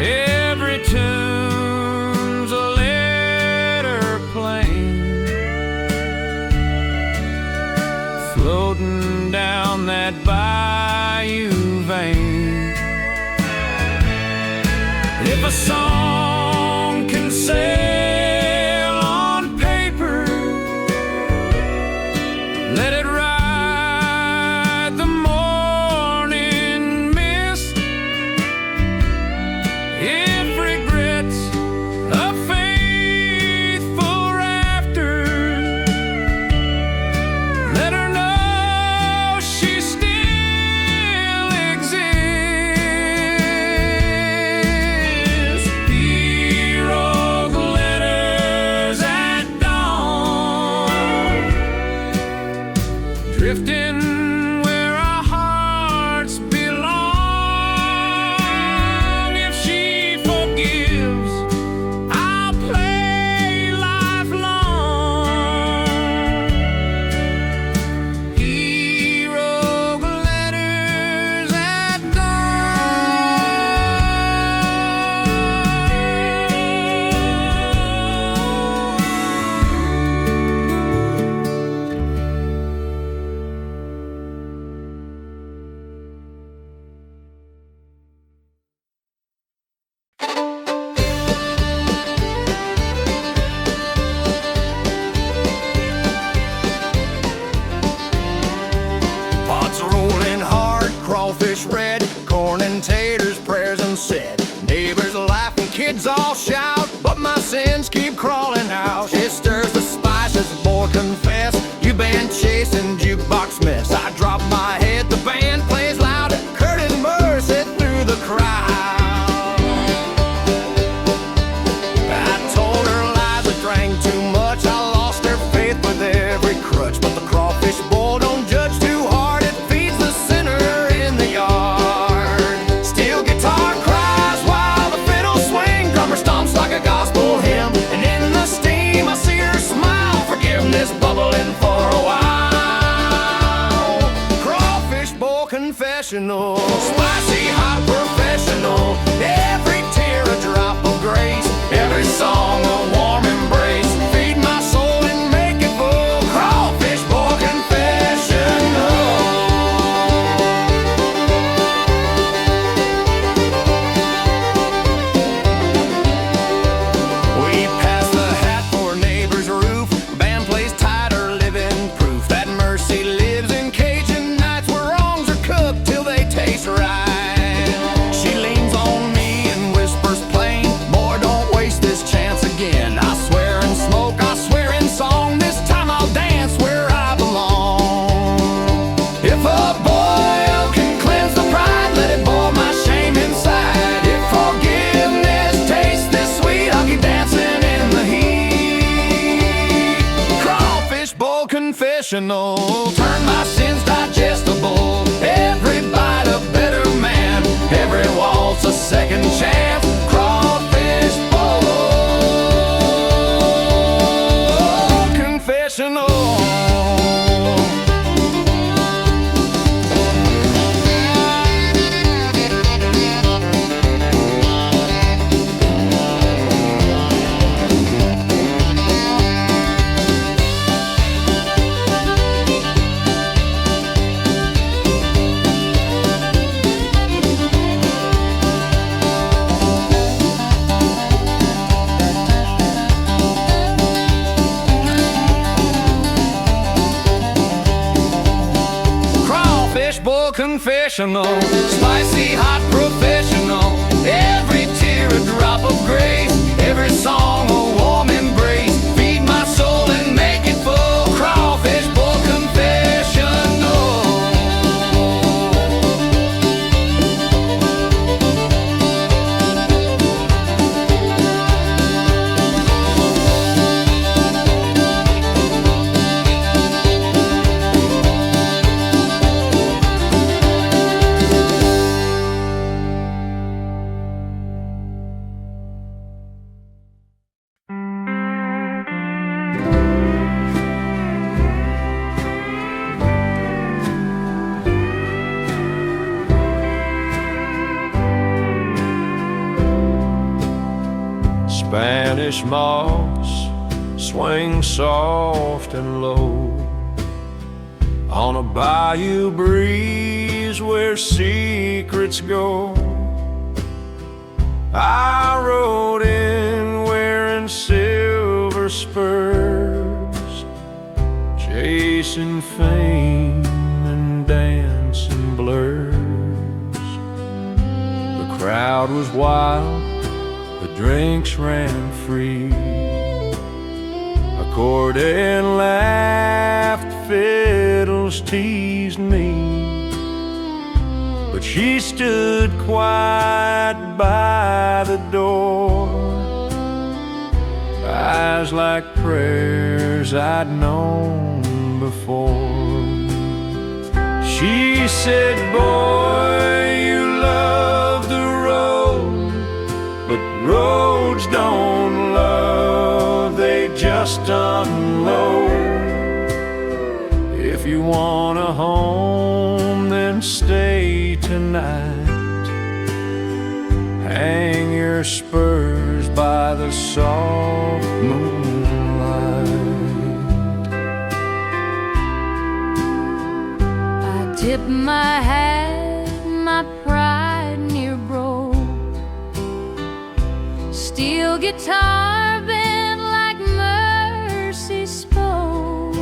Every tune's a letter plain, floating down that bayou vein. If a song can sail on paper, let it ride the morning mist. If regrets a faithful rafter, let her know she still exists. crawling out. It stirs the spices, boy, confess. You been chasing jukebox mess. I drop my head, the band plays loud. Kurt and Mercy through the crowd. I told her lies, I drank too much. I lost her faith with every crutch. But the crawfish bowl don't judge too hard. It feeds the sinner in the yard. Steel guitar cries while the fiddle swings. Drummer stomps like a gospel hymn. And in the steam I see her smile. Forgiveness bubbling for a while. Crawfish bowl confessional. Spicy hot professional. Every tear a drop of grace. Every song a warm embrace. Feed my soul and make it full. Crawfish bowl confessional. We pass the hat for neighbor's roof. Band plays tighter, living proof that mercy lives in Cajun nights where wrongs are cooked till they taste right. She leans on me and whispers plain, boy, don't waste this chance again. I swear in smoke, I swear in song, this time I'll dance where I belong. If a boil can cleanse the pride, let it boil my shame inside. If forgiveness tastes this sweet, I'll keep dancing in the heat. Crawfish bowl confessional, turn my sins digestible. Every bite a better man, every waltz a second chance. Crawfish bowl confessional. Crawfish bowl confessional, spicy hot professional. Every tear a drop of grace, every song a warm embrace. Feed my soul and make it full. Crawfish bowl confessional. Spanish moss swing soft and low on a bayou breeze where secrets go. I rode in wearing silver spurs, chasing fame and dancing blurs. The crowd was wild, the drinks ran free. Accordion laughed, fiddles teased me, but she stood quiet by the door. Eyes like prayers I'd known before. She said, boy, you love the road, but roads don't love, they just unload. If you want a home, then stay tonight. Hang your spurs by the soft moonlight. I tip my hat, my pride near broke. Steel guitar bent like mercy spoke.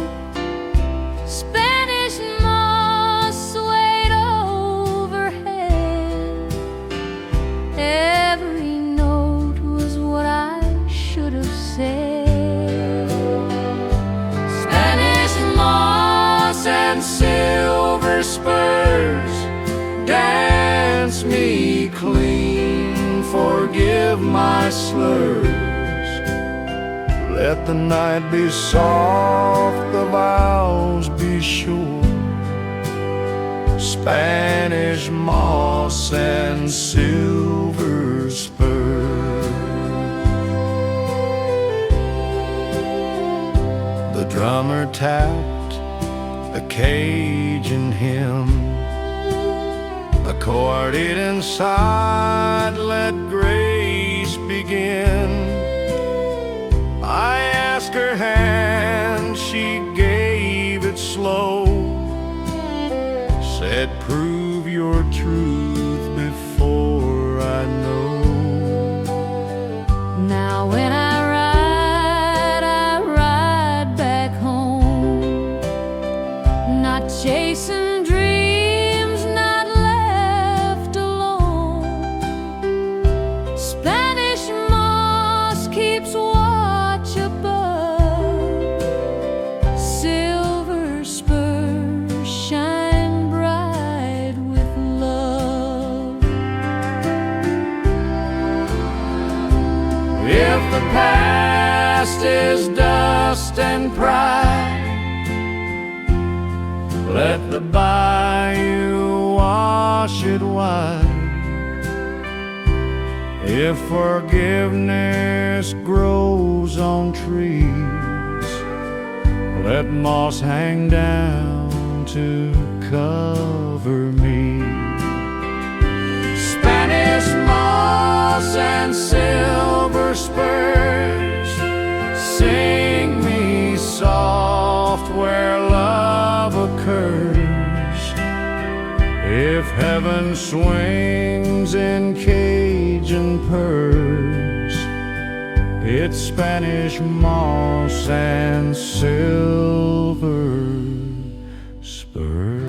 Spanish moss swayed overhead. Every note was what I should have said. shine silver spurs. Dance me clean, forgive my slurs. Let the night be soft, the vows be sure. Spanish moss and silver spurs. The drummer tapped a Cajun hymn. Accordion inside, let grace begin. I asked her hand, she gave it slow. Said, prove your truth before I know. Now when I ride back home, not chasing dreams, not left alone. Spanish moss keeps watch above, silver spurs shine bright with love. If the past is dust and pride, let the bayou wash it white. If forgiveness grows on trees, let moss hang down to cover me. Spanish moss and silver spurs, sing me soft where love occurs. If heaven swings in Cajun purrs, it's Spanish moss and silver spurs.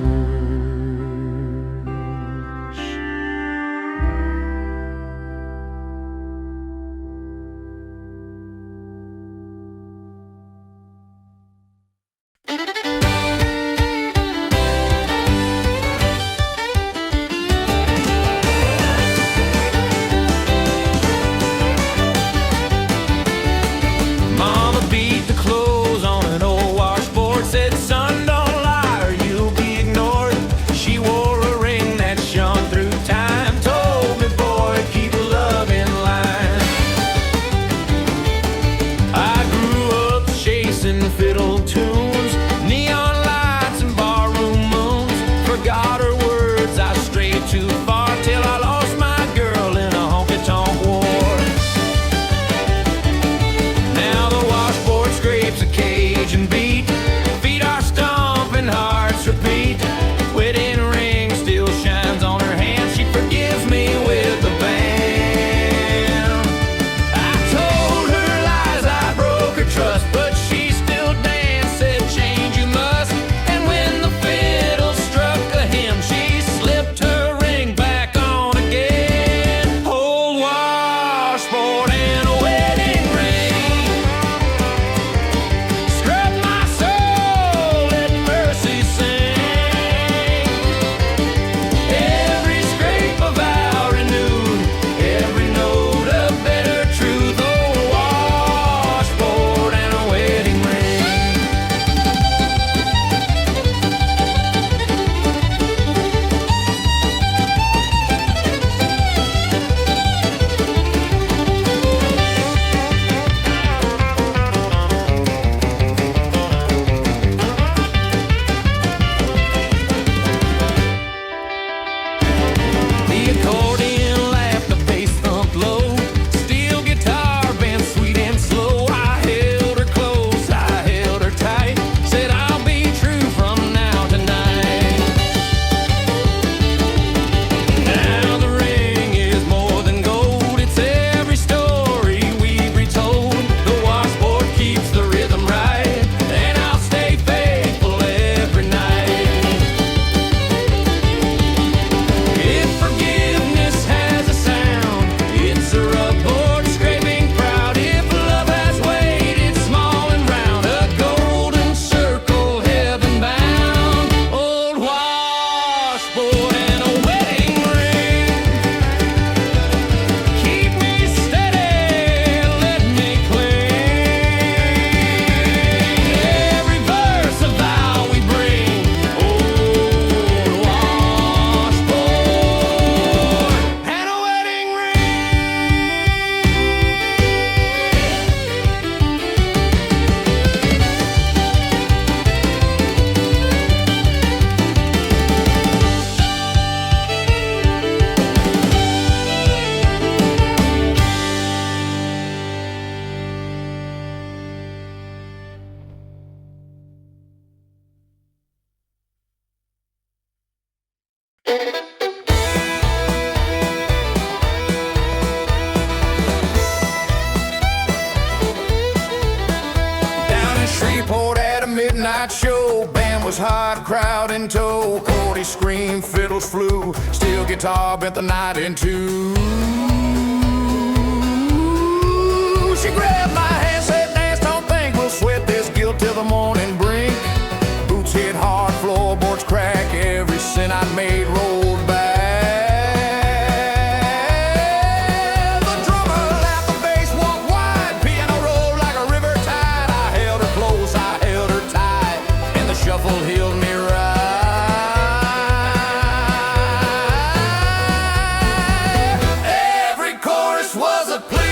Mama beat the clothes on an old washboard, said, son, don't lie or you'll be ignored. Down in Shreveport at a midnight show, band was hot, crowd in tow. Cordy screamed, fiddles flew, steel guitar bent the night in two. She grabbed my hand, said, "Dance, don't think, we'll sweat this guilt till the morning brink." Boots hit hard, floorboards crack, every cent I made rolled back. The drummer laughed, the bass walked wide, piano rolled like a river tide. I held her close, I held her tight, and the shuffle healed me right. Every chorus was a plea.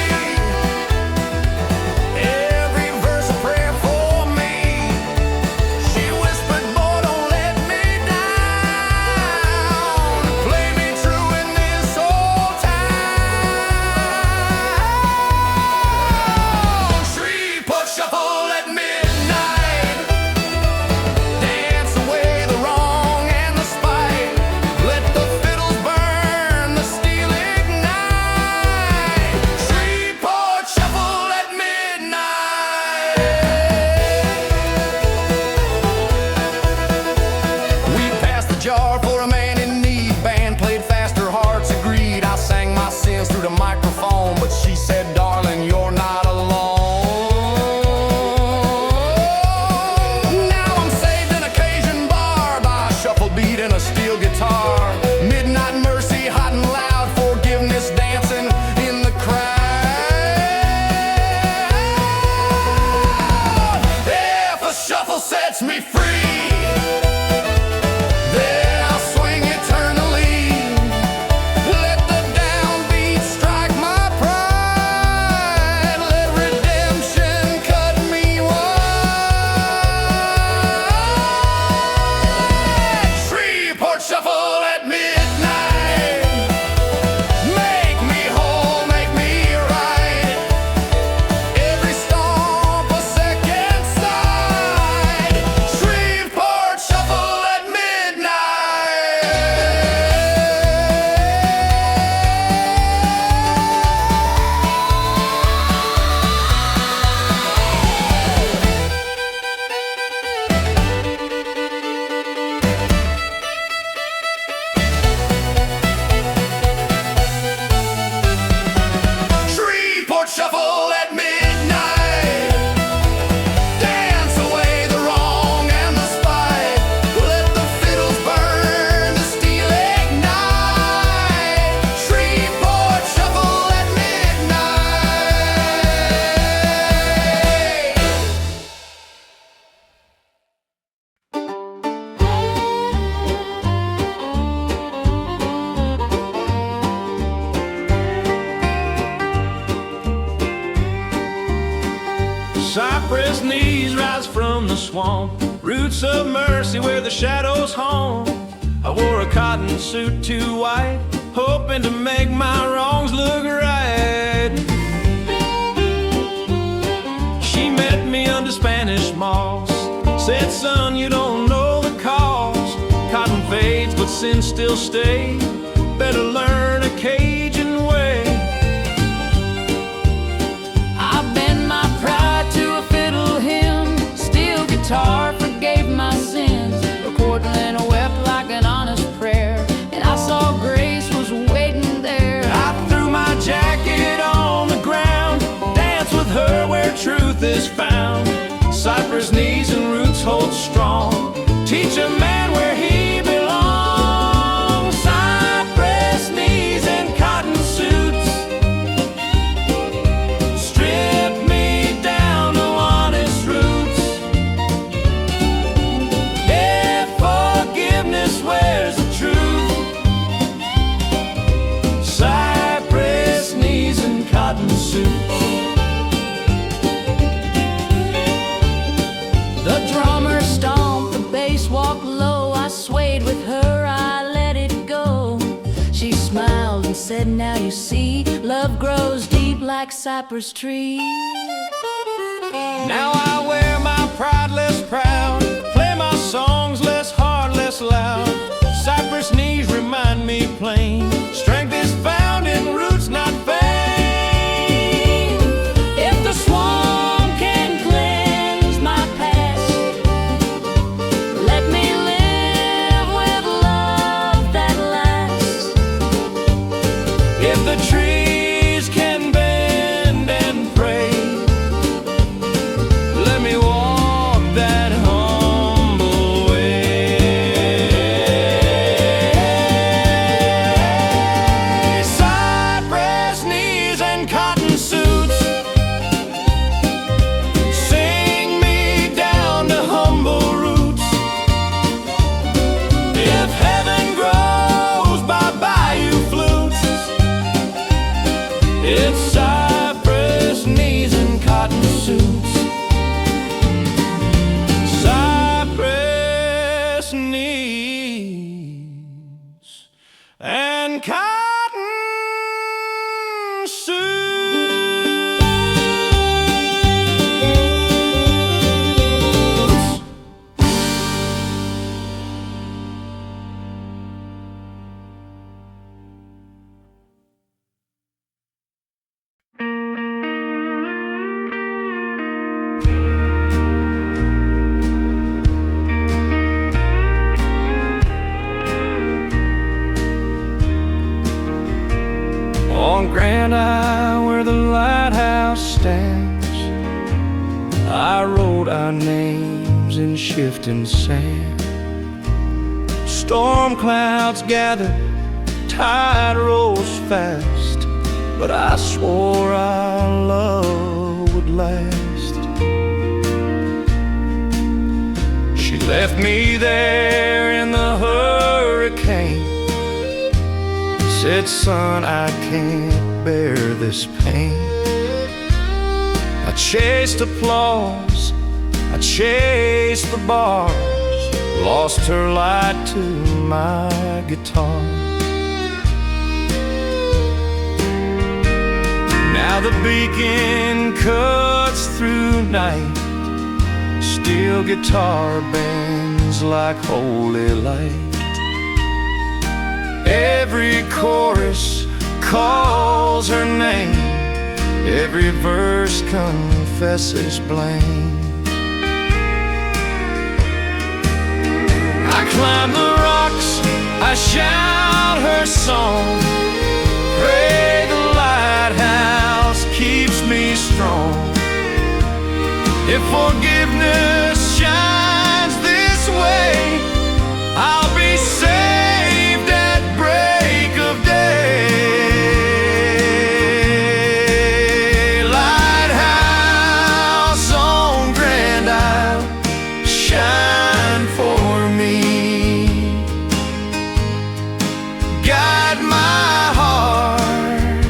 Cypress knees rise from the swamp, roots of mercy where the shadows haunt. I wore a cotton suit too white, hoping to make my wrongs look right. She met me under Spanish moss, said, "Son, you don't know the cause. Cotton fades, but sin still stays. Better learn a Cajun way." I bend my pride to a fiddle hymn, steel guitar forgave my sins. A quarterland wept like an honest prayer, and I saw grace was waiting there. I threw my jacket on the ground, danced with her where truth is found. Cypress knees and roots hold strong, teach a man where he belongs. Cypress knees and cotton suits, strip me down to honest roots. If forgiveness wears the truth, Cypress knees and cotton suits. The drummer stomped, the bass walked low. I swayed with her, I let it go. She smiled and said, "Now you see, love grows deep like cypress tree." Now I wear my pride less proud, play my songs less hard, less loud. Cypress knees remind I wrote our names in shifting sand. Storm clouds gathered, tide rose fast, but I swore our love would last. She left me there in the hurricane, said, son, I can't bear this pain. I chased applause, I chased the bars, lost her light to my guitar. Now the beacon cuts through night, steel guitar bangs like holy light. Every chorus calls her name, every verse confesses blame. I climb the rocks, I shout her song, pray the lighthouse keeps me strong. If forgiveness shines this way, I'll be saved at break of day. Lighthouse on Grand Isle, shine for me. Guide my heart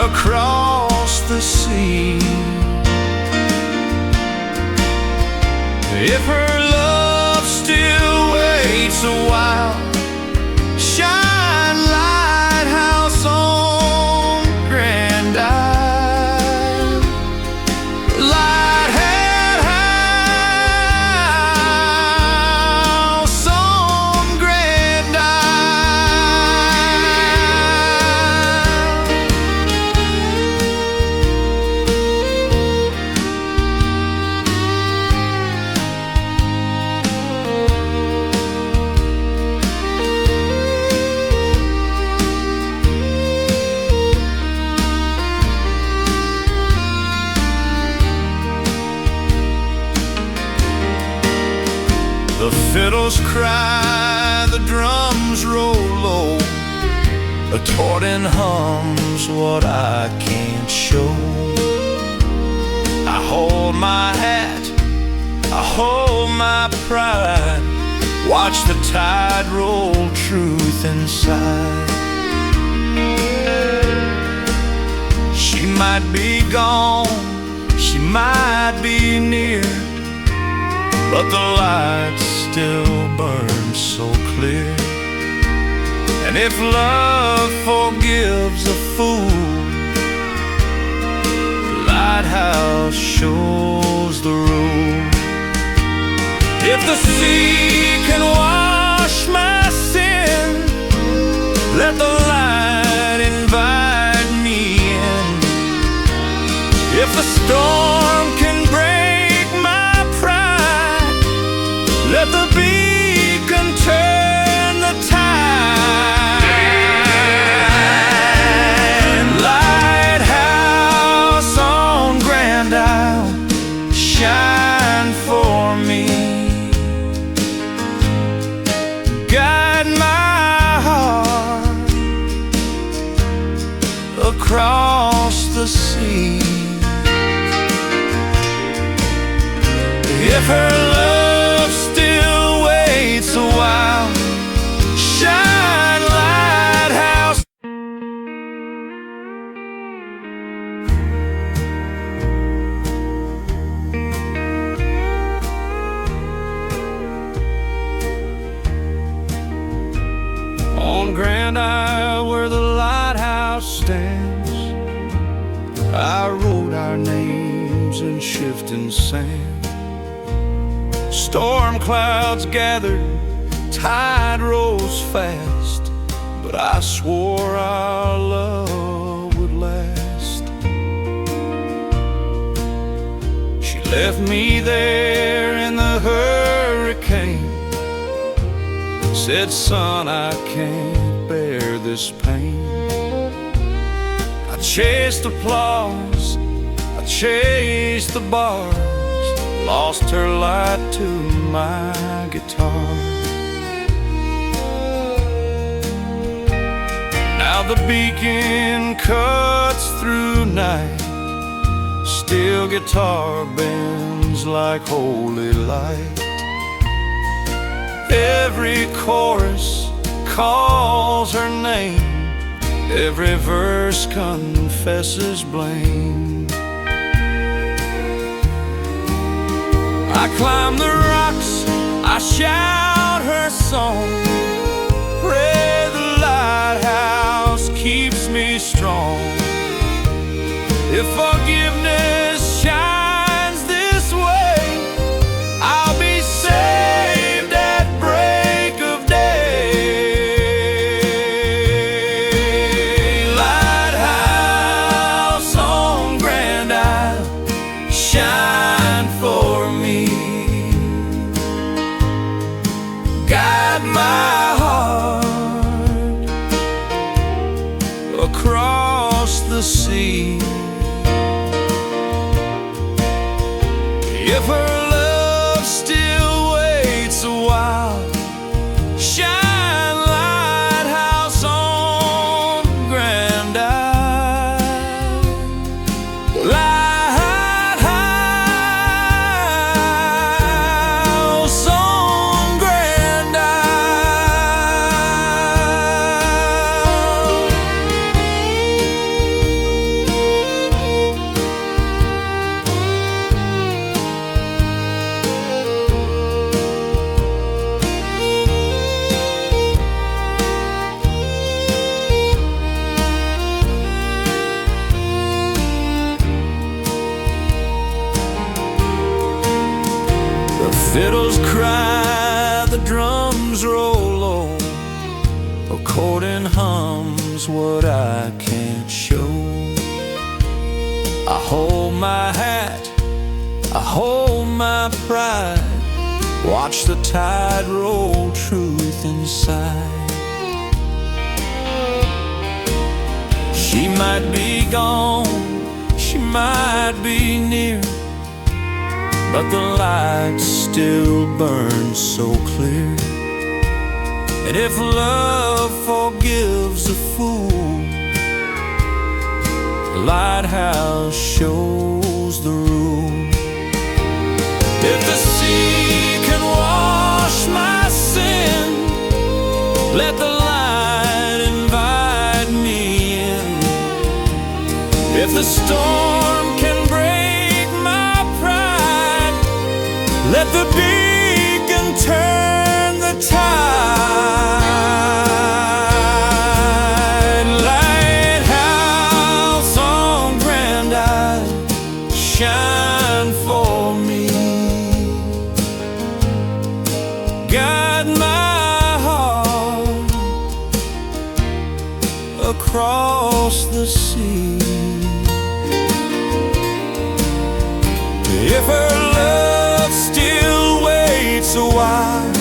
across the sea. If her love still waits a while, shine lighthouse on Grand Isle. Lighthouse on Grand The fiddles cry, the drums roll low, a tortoise hums what I can't show. I hold my hat, I hold my pride, watch the tide roll truth inside. She might be gone, she might be near, but the light still burns so clear. And if love forgives a fool, the lighthouse shows the rule. If the sea can wash my sin, let the light invite me in. If the storm can break my pride, let the beacon turn the tide. Lighthouse on Grand Isle, shine for me. Guide my heart across the sea. If her love still waits a while, shine lighthouse. On Grand Isle where the lighthouse stands, I wrote our names in shifting sand. Storm clouds gathered, tide rose fast, but I swore our love would last. She left me there in the hurricane, said, son, I can't bear this pain. I chased applause, I chased the bars, lost her light to my guitar. Now the beacon cuts through night, still guitar bends like holy light. Every chorus calls her name, every verse confesses blame. I climb the rocks, I shout her song, pray the lighthouse keeps me strong. If forgiveness shines this way, I'll be saved at break of day. Lighthouse on Grand Isle, shine for me. Guide my heart across the sea. If her love still waits a while, shine lighthouse on Grand Isle. Lighthouse on Grand The fiddles cry, the drums roll low, accordion hums what I can't show. I hold my hat, I hold my pride, watch the tide roll truth inside. She might be gone, she might be near, but the light still burns so clear. And if love forgives a fool, the lighthouse shows the rule. If the sea can wash my sin, let the light invite me in. If the storm can break my pride, let the beacon turn the tide. Lighthouse on Grand Isle, shine for me. Guide my heart across the sea. If her love still waits a while,